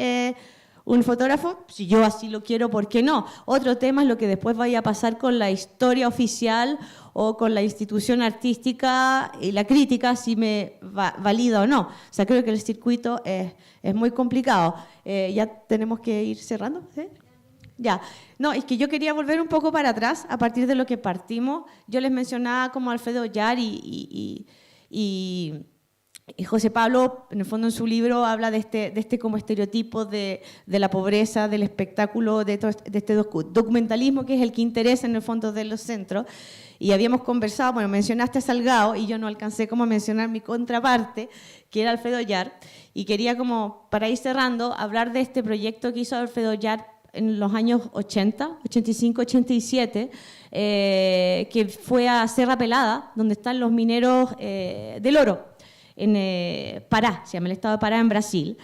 un fotógrafo? Si yo así lo quiero, ¿por qué no? Otro tema es lo que después vaya a pasar con la historia oficial o con la institución artística y la crítica, si me valida o no. O sea, creo que el circuito es muy complicado. Ya tenemos que ir cerrando, ¿sí? Ya. No, es que yo quería volver un poco para atrás, a partir de lo que partimos. Yo les mencionaba como Alfredo Ollar y José Pablo, en el fondo en su libro, habla de este como estereotipo de la pobreza, del espectáculo, de este documentalismo que es el que interesa en el fondo de los centros. Y habíamos conversado, bueno, mencionaste a Salgado y yo no alcancé como a mencionar mi contraparte, que era Alfredo Ollar, y quería como, para ir cerrando, hablar de este proyecto que hizo Alfredo Ollar en los años 80, 85, 87, que fue a Serra Pelada, donde están los mineros del oro, en Pará, se llama el estado de Pará, en Brasil.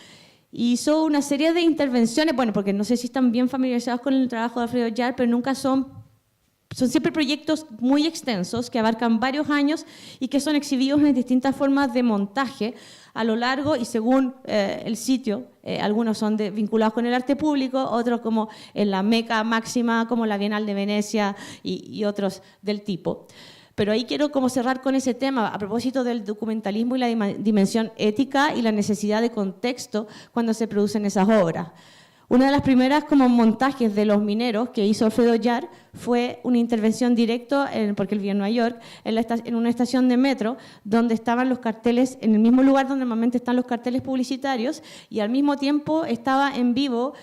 Hizo una serie de intervenciones, bueno, porque no sé si están bien familiarizados con el trabajo de Alfredo Yar, pero nunca son siempre proyectos muy extensos que abarcan varios años y que son exhibidos en distintas formas de montaje a lo largo y según el sitio. Algunos son vinculados con el arte público, otros como en la Meca Máxima, como la Bienal de Venecia y otros del tipo. Pero ahí quiero como cerrar con ese tema a propósito del documentalismo y la dimensión ética y la necesidad de contexto cuando se producen esas obras. Una de las primeras como montajes de los mineros que hizo Alfredo Yar fue una intervención directa, porque él vivía en Nueva York, en una estación de metro donde estaban los carteles, en el mismo lugar donde normalmente están los carteles publicitarios, y al mismo tiempo estaba en vivo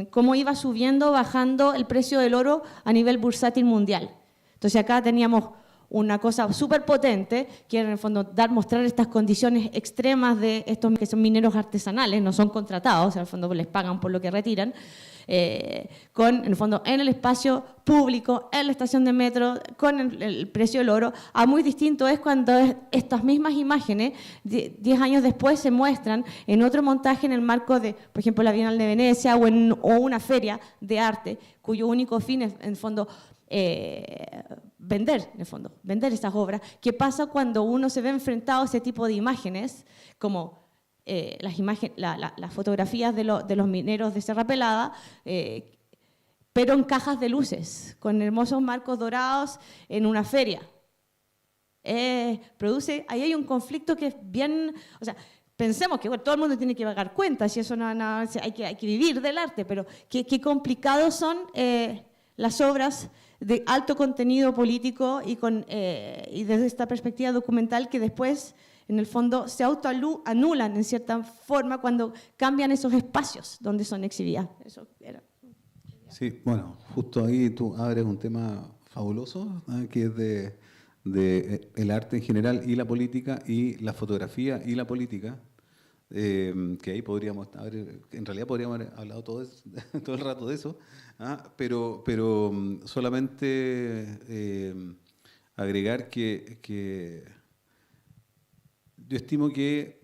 cómo iba subiendo, bajando el precio del oro a nivel bursátil mundial. Entonces acá teníamos una cosa súper potente, que era en el fondo mostrar estas condiciones extremas de estos que son mineros artesanales, no son contratados, en el fondo les pagan por lo que retiran, en el fondo en el espacio público, en la estación de metro, con el precio del oro. Muy distinto es cuando estas mismas imágenes, 10 años después, se muestran en otro montaje en el marco de, por ejemplo, la Bienal de Venecia o una feria de arte, cuyo único fin es, en el fondo, vender estas obras. ¿Qué pasa cuando uno se ve enfrentado a ese tipo de imágenes, como las fotografías de los mineros de Serra Pelada, pero en cajas de luces, con hermosos marcos dorados en una feria? Ahí hay un conflicto que es bien, o sea, pensemos que bueno, todo el mundo tiene que pagar cuentas y eso hay que vivir del arte, pero qué complicados son las obras de alto contenido político y desde esta perspectiva documental que después, en el fondo, se autoanulan en cierta forma cuando cambian esos espacios donde son exhibidas. Eso era. Sí, bueno, justo ahí tú abres un tema fabuloso, que es de el arte en general y la política, y la fotografía y la política. Que ahí podríamos en realidad podríamos haber hablado todo el rato de eso, pero solamente agregar que yo estimo que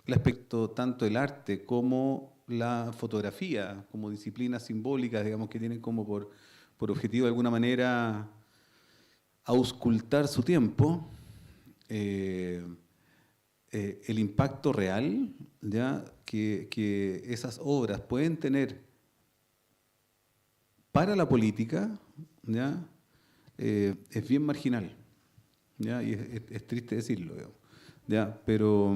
el aspecto tanto el arte como la fotografía como disciplinas simbólicas, digamos, que tienen como por objetivo de alguna manera auscultar su tiempo, el impacto real, ¿ya? Que esas obras pueden tener para la política, ¿ya? Es bien marginal, ¿ya? Y es triste decirlo, ¿ya? Pero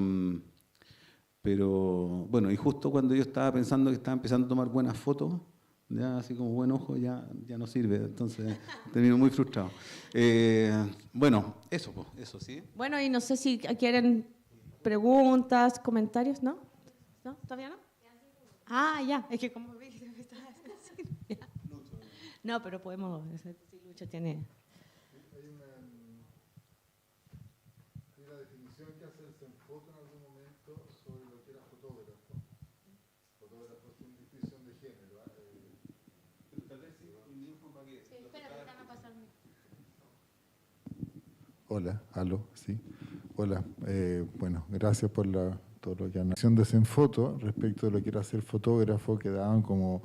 bueno, y justo cuando yo estaba pensando que estaba empezando a tomar buenas fotos, ya así como buen ojo, ya no sirve, entonces termino muy frustrado. Bueno, eso sí. Bueno, y no sé si quieren preguntas, comentarios, ¿no? ¿No? ¿Todavía no? Ya, es que como vi que me estaba haciendo. No, pero podemos, si Lucho tiene... Hay una definición que hace el Senfoto en algún momento sobre lo que era fotógrafo. Fotógrafo sin distinción de género. Tal vez sí, espera, que van a pasar. Hola, aló, sí. Hola, bueno, gracias por todo lo que han hecho de Senfoto respecto de lo que era ser fotógrafo, que daban como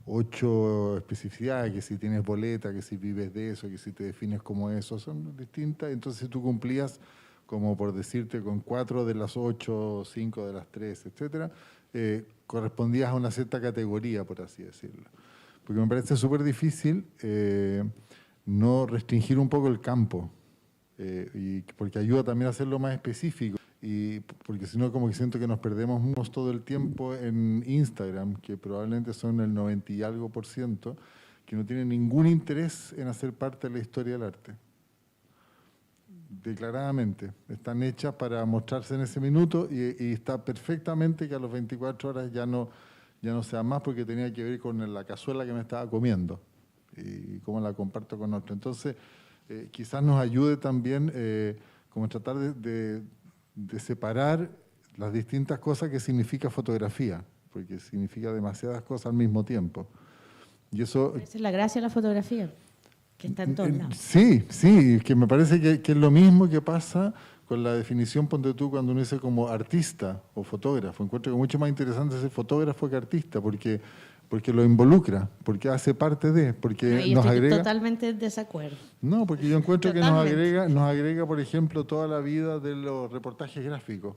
8 especificidades, que si tienes boleta, que si vives de eso, que si te defines como eso, son distintas. Entonces tú cumplías, como por decirte, con 4 de las 8, 5 de las 3, etcétera, correspondías a una cierta categoría, por así decirlo. Porque me parece súper difícil no restringir un poco el campo, y porque ayuda también a hacerlo más específico. Y porque si no, como que siento que nos perdemos todo el tiempo en Instagram, que probablemente son el 90 y algo %, que no tienen ningún interés en hacer parte de la historia del arte. Declaradamente. Están hechas para mostrarse en ese minuto y está perfectamente que a las 24 horas ya no sea más, porque tenía que ver con la cazuela que me estaba comiendo y cómo la comparto con otro. Entonces, quizás nos ayude también como tratar de separar las distintas cosas que significa fotografía, porque significa demasiadas cosas al mismo tiempo. Y eso... Esa es la gracia de la fotografía, que está en todos lados. Sí, sí, que me parece que es lo mismo que pasa con la definición, ponte tú, cuando uno dice como artista o fotógrafo. Encuentro que es mucho más interesante ser fotógrafo que artista, porque lo involucra, porque hace parte de, porque No, y nos estoy agrega... totalmente en desacuerdo. No, porque yo encuentro que Totalmente. nos agrega, por ejemplo, toda la vida de los reportajes gráficos,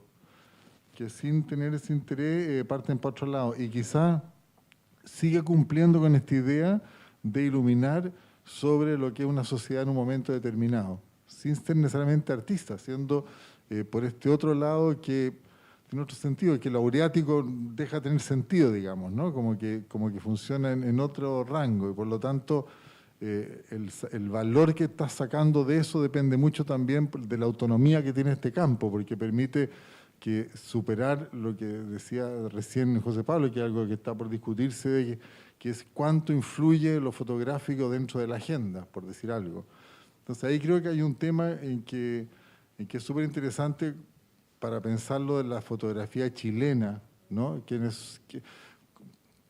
que sin tener ese interés parten para otro lado. Y quizás sigue cumpliendo con esta idea de iluminar sobre lo que es una sociedad en un momento determinado, sin ser necesariamente artista, siendo por este otro lado que tiene otro sentido, que el laureático deja de tener sentido, digamos, ¿no? Como que funciona en otro rango, y por lo tanto el valor que estás sacando de eso depende mucho también de la autonomía que tiene este campo, porque permite que superar lo que decía recién José Pablo, que es algo que está por discutirse, que es cuánto influye lo fotográfico dentro de la agenda, por decir algo. Entonces ahí creo que hay un tema en que es súper interesante para pensarlo de la fotografía chilena, ¿no?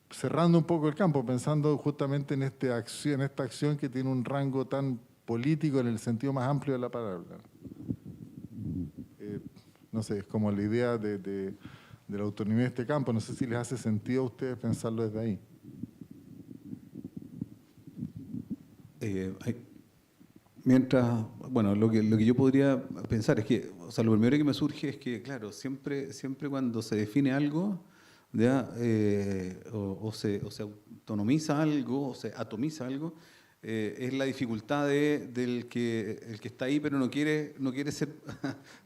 Cerrando un poco el campo, pensando justamente en esta acción que tiene un rango tan político en el sentido más amplio de la palabra. No sé, es como la idea de la autonomía de este campo. No sé si les hace sentido a ustedes pensarlo desde ahí. Mientras, bueno, lo que yo podría pensar es que, o sea, lo primero que me surge es que, claro, siempre cuando se define algo, ¿ya? O se autonomiza algo, o se atomiza algo, es la dificultad del que el que está ahí pero no quiere ser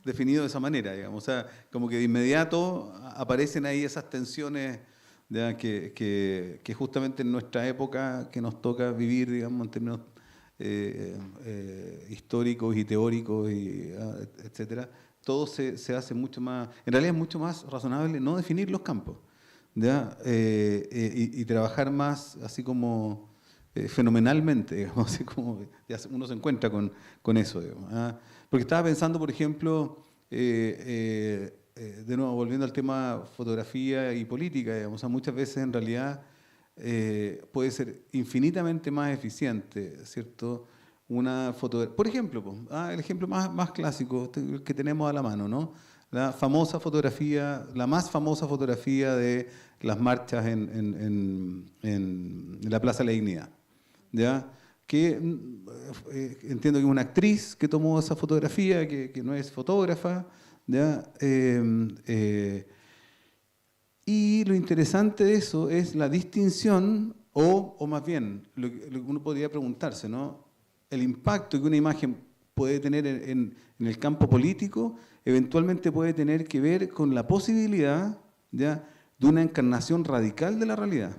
definido de esa manera, digamos. O sea, como que de inmediato aparecen ahí esas tensiones, ¿ya? Que justamente en nuestra época que nos toca vivir, digamos, en términos históricos y teóricos, etcétera, todo se hace mucho más, en realidad es mucho más razonable no definir los campos, ¿ya? Y trabajar más así como fenomenalmente, digamos, así como ya uno se encuentra con eso, digamos, ¿ah? Porque estaba pensando, por ejemplo, de nuevo, volviendo al tema fotografía y política, digamos, o sea, muchas veces en realidad puede ser infinitamente más eficiente, ¿cierto? Una fotografía, por ejemplo, el ejemplo más clásico que tenemos a la mano, ¿no? La más famosa fotografía de las marchas en la Plaza de la Dignidad, ¿ya? Que entiendo que es una actriz que tomó esa fotografía, que no es fotógrafa, ¿ya? Y lo interesante de eso es la distinción, o más bien, lo que uno podría preguntarse, ¿no? El impacto que una imagen puede tener en el campo político, eventualmente puede tener que ver con la posibilidad, ¿ya?, de una encarnación radical de la realidad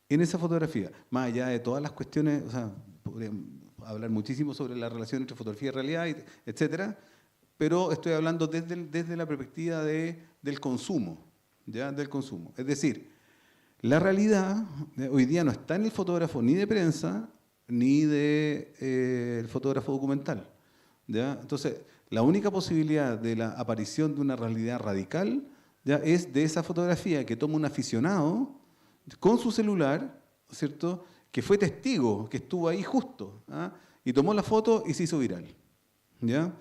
en esa fotografía. Más allá de todas las cuestiones, o sea, podríamos hablar muchísimo sobre la relación entre fotografía y realidad, etcétera, pero estoy hablando desde la perspectiva del consumo, ¿ya?, del consumo. Es decir, la realidad hoy día no está en el fotógrafo ni de prensa ni el fotógrafo documental, ¿ya? Entonces, la única posibilidad de la aparición de una realidad radical, ¿ya?, es de esa fotografía que toma un aficionado con su celular, ¿cierto?, que fue testigo, que estuvo ahí justo, ¿ah?, y tomó la foto y se hizo viral, ¿ya?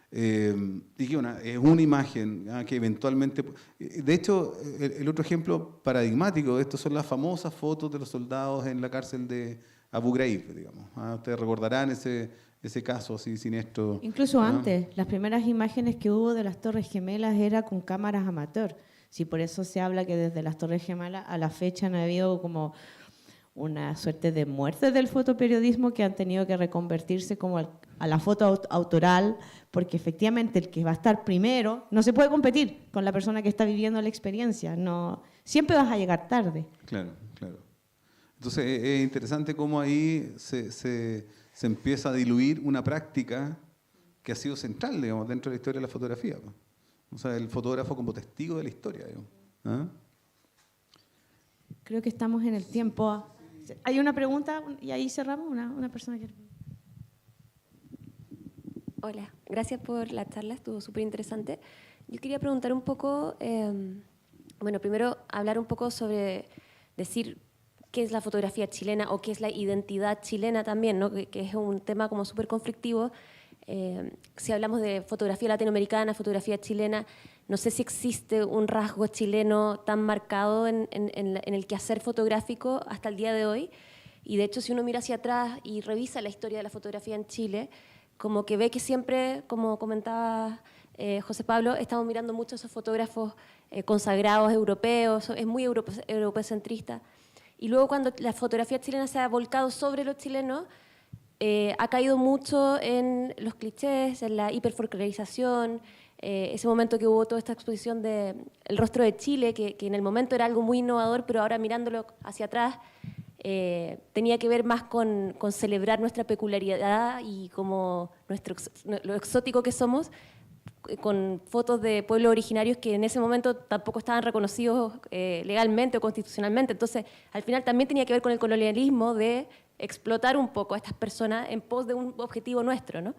Y que es una imagen, ¿ah?, que eventualmente... De hecho, el otro ejemplo paradigmático de esto son las famosas fotos de los soldados en la cárcel de Abu Ghraib, digamos, ¿ah? Ustedes recordarán ese caso así siniestro. Incluso ¿ah? antes, las primeras imágenes que hubo de las Torres Gemelas era con cámaras amateur. Sí, por eso se habla que desde las Torres Gemelas a la fecha no ha habido como una suerte de muerte del fotoperiodismo, que han tenido que reconvertirse como a la foto autoral, porque efectivamente el que va a estar primero no se puede competir con la persona que está viviendo la experiencia. No, siempre vas a llegar tarde. Claro, claro. Entonces es interesante cómo ahí se empieza a diluir una práctica que ha sido central, digamos, dentro de la historia de la fotografía. O sea, el fotógrafo como testigo de la historia, digamos. ¿Ah? Creo que estamos en el tiempo. Hay una pregunta y ahí cerramos. Una persona que... Hola, gracias por la charla, estuvo súper interesante. Yo quería preguntar un poco, bueno, primero hablar un poco sobre decir qué es la fotografía chilena o qué es la identidad chilena también, ¿no? Que es un tema como súper conflictivo. Si hablamos de fotografía latinoamericana, fotografía chilena, no sé si existe un rasgo chileno tan marcado en el quehacer fotográfico hasta el día de hoy. Y de hecho, si uno mira hacia atrás y revisa la historia de la fotografía en Chile, como que ve que siempre, como comentaba José Pablo, estamos mirando mucho a esos fotógrafos consagrados europeos, es muy europecentrista. Y luego cuando la fotografía chilena se ha volcado sobre los chilenos, ha caído mucho en los clichés, en la hiperfolclorización, ese momento que hubo toda esta exposición de El rostro de Chile, que en el momento era algo muy innovador, pero ahora mirándolo hacia atrás, tenía que ver más con celebrar nuestra peculiaridad y como lo exótico que somos, con fotos de pueblos originarios que en ese momento tampoco estaban reconocidos legalmente o constitucionalmente. Entonces, al final también tenía que ver con el colonialismo de explotar un poco a estas personas en pos de un objetivo nuestro, ¿no?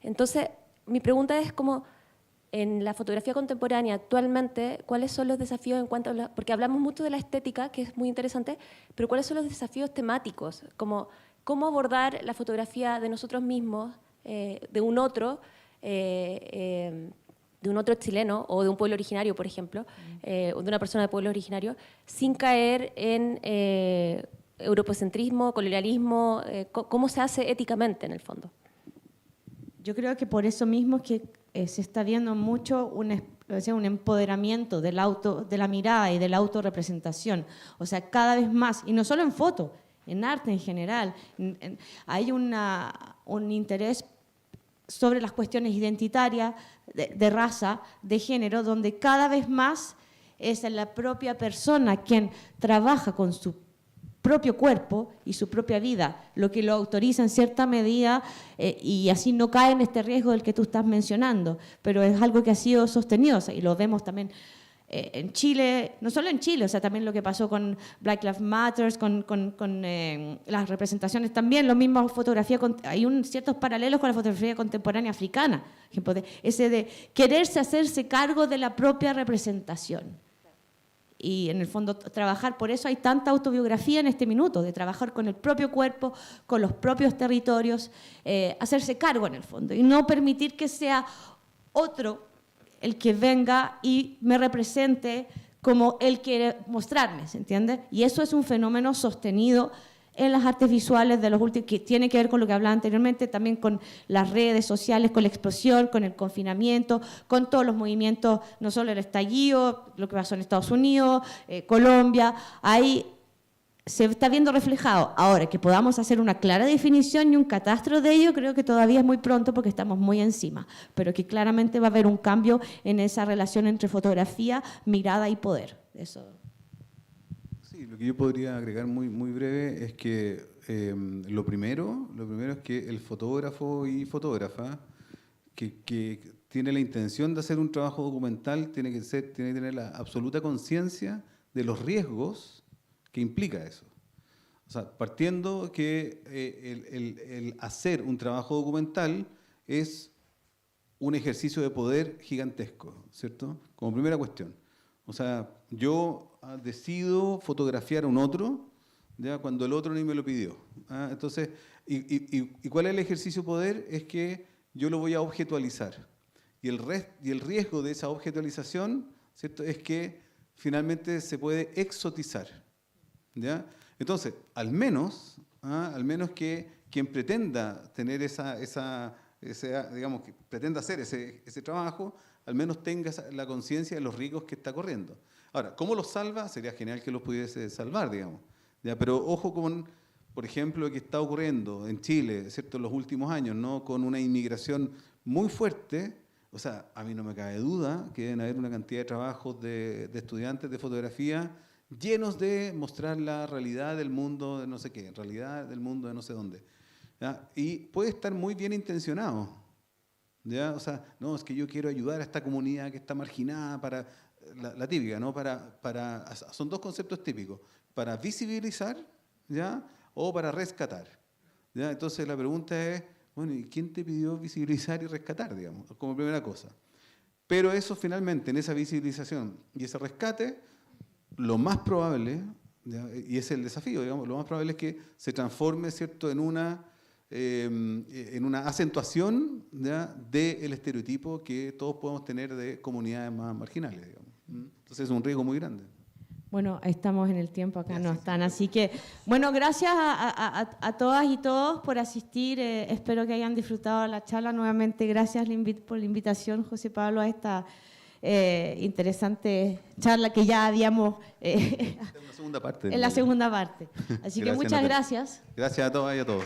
Entonces, mi pregunta es como, en la fotografía contemporánea actualmente, ¿cuáles son los desafíos en cuanto a porque hablamos mucho de la estética, que es muy interesante, pero ¿cuáles son los desafíos temáticos? Como, ¿cómo abordar la fotografía de nosotros mismos, de un otro chileno o de un pueblo originario, por ejemplo, o de una persona de pueblo originario, sin caer en europocentrismo, colonialismo? ¿Cómo se hace éticamente en el fondo? Yo creo que por eso mismo es que se está viendo mucho un empoderamiento de la mirada y de la autorrepresentación. O sea, cada vez más, y no solo en foto, en arte en general, hay un interés sobre las cuestiones identitarias, de raza, de género, donde cada vez más es la propia persona quien trabaja con su propio cuerpo y su propia vida, lo que lo autoriza en cierta medida y así no cae en este riesgo del que tú estás mencionando, pero es algo que ha sido sostenido, o sea, y lo vemos también en Chile, no solo en Chile, o sea, también lo que pasó con Black Lives Matter, con las representaciones también, lo mismo fotografía, hay ciertos paralelos con la fotografía contemporánea africana, ese de quererse hacerse cargo de la propia representación. Y en el fondo trabajar, por eso hay tanta autobiografía en este minuto, de trabajar con el propio cuerpo, con los propios territorios, hacerse cargo en el fondo y no permitir que sea otro el que venga y me represente como él quiere mostrarme, ¿se entiende? Y eso es un fenómeno sostenido en las artes visuales de los últimos, que tiene que ver con lo que hablaba anteriormente, también con las redes sociales, con la explosión, con el confinamiento, con todos los movimientos, no solo el estallido, lo que pasó en Estados Unidos, Colombia, ahí se está viendo reflejado. Ahora, que podamos hacer una clara definición y un catastro de ello, creo que todavía es muy pronto porque estamos muy encima, pero que claramente va a haber un cambio en esa relación entre fotografía, mirada y poder. Eso. Sí, lo que yo podría agregar muy breve es que lo primero es que el fotógrafo y fotógrafa que tiene la intención de hacer un trabajo documental tiene que tener la absoluta conciencia de los riesgos que implica eso. O sea, partiendo que el hacer un trabajo documental es un ejercicio de poder gigantesco, ¿cierto? Como primera cuestión. O sea, yo decido fotografiar a un otro, ¿ya? Cuando el otro ni me lo pidió. Entonces, ¿y cuál es el ejercicio de poder? Es que yo lo voy a objetualizar. Y el riesgo de esa objetualización, ¿cierto? Es que finalmente se puede exotizar, ¿ya? Entonces, al menos que quien pretenda tener digamos, que pretenda hacer ese trabajo, al menos tenga la conciencia de los riesgos que está corriendo. Ahora, ¿cómo los salva? Sería genial que los pudiese salvar, digamos. ¿Ya? Pero ojo con, por ejemplo, lo que está ocurriendo en Chile, ¿cierto?, en los últimos años, ¿no?, con una inmigración muy fuerte. O sea, a mí no me cabe duda que deben haber una cantidad de trabajos de estudiantes de fotografía llenos de mostrar la realidad del mundo de no sé qué, realidad del mundo de no sé dónde. ¿Ya? Y puede estar muy bien intencionado, ¿ya? O sea, no, es que yo quiero ayudar a esta comunidad que está marginada, para la típica, ¿no? Son dos conceptos típicos, para visibilizar, ¿ya?, o para rescatar, ¿ya? Entonces la pregunta es, bueno, ¿y quién te pidió visibilizar y rescatar, digamos, como primera cosa? Pero eso finalmente, en esa visibilización y ese rescate, lo más probable, ¿ya? Y ese es el desafío, digamos. Lo más probable es que se transforme, ¿cierto?, en una acentuación, ¿ya?, del estereotipo que todos podemos tener de comunidades más marginales, digamos. Entonces es un riesgo muy grande. Bueno, estamos en el tiempo, acá no están. Así que, bueno, gracias a todas y todos por asistir. Espero que hayan disfrutado la charla. Nuevamente, gracias por la invitación, José Pablo, a esta interesante charla que ya habíamos... En la segunda parte. En la segunda parte. Así que muchas Natalia. gracias. Gracias a todas y a todos.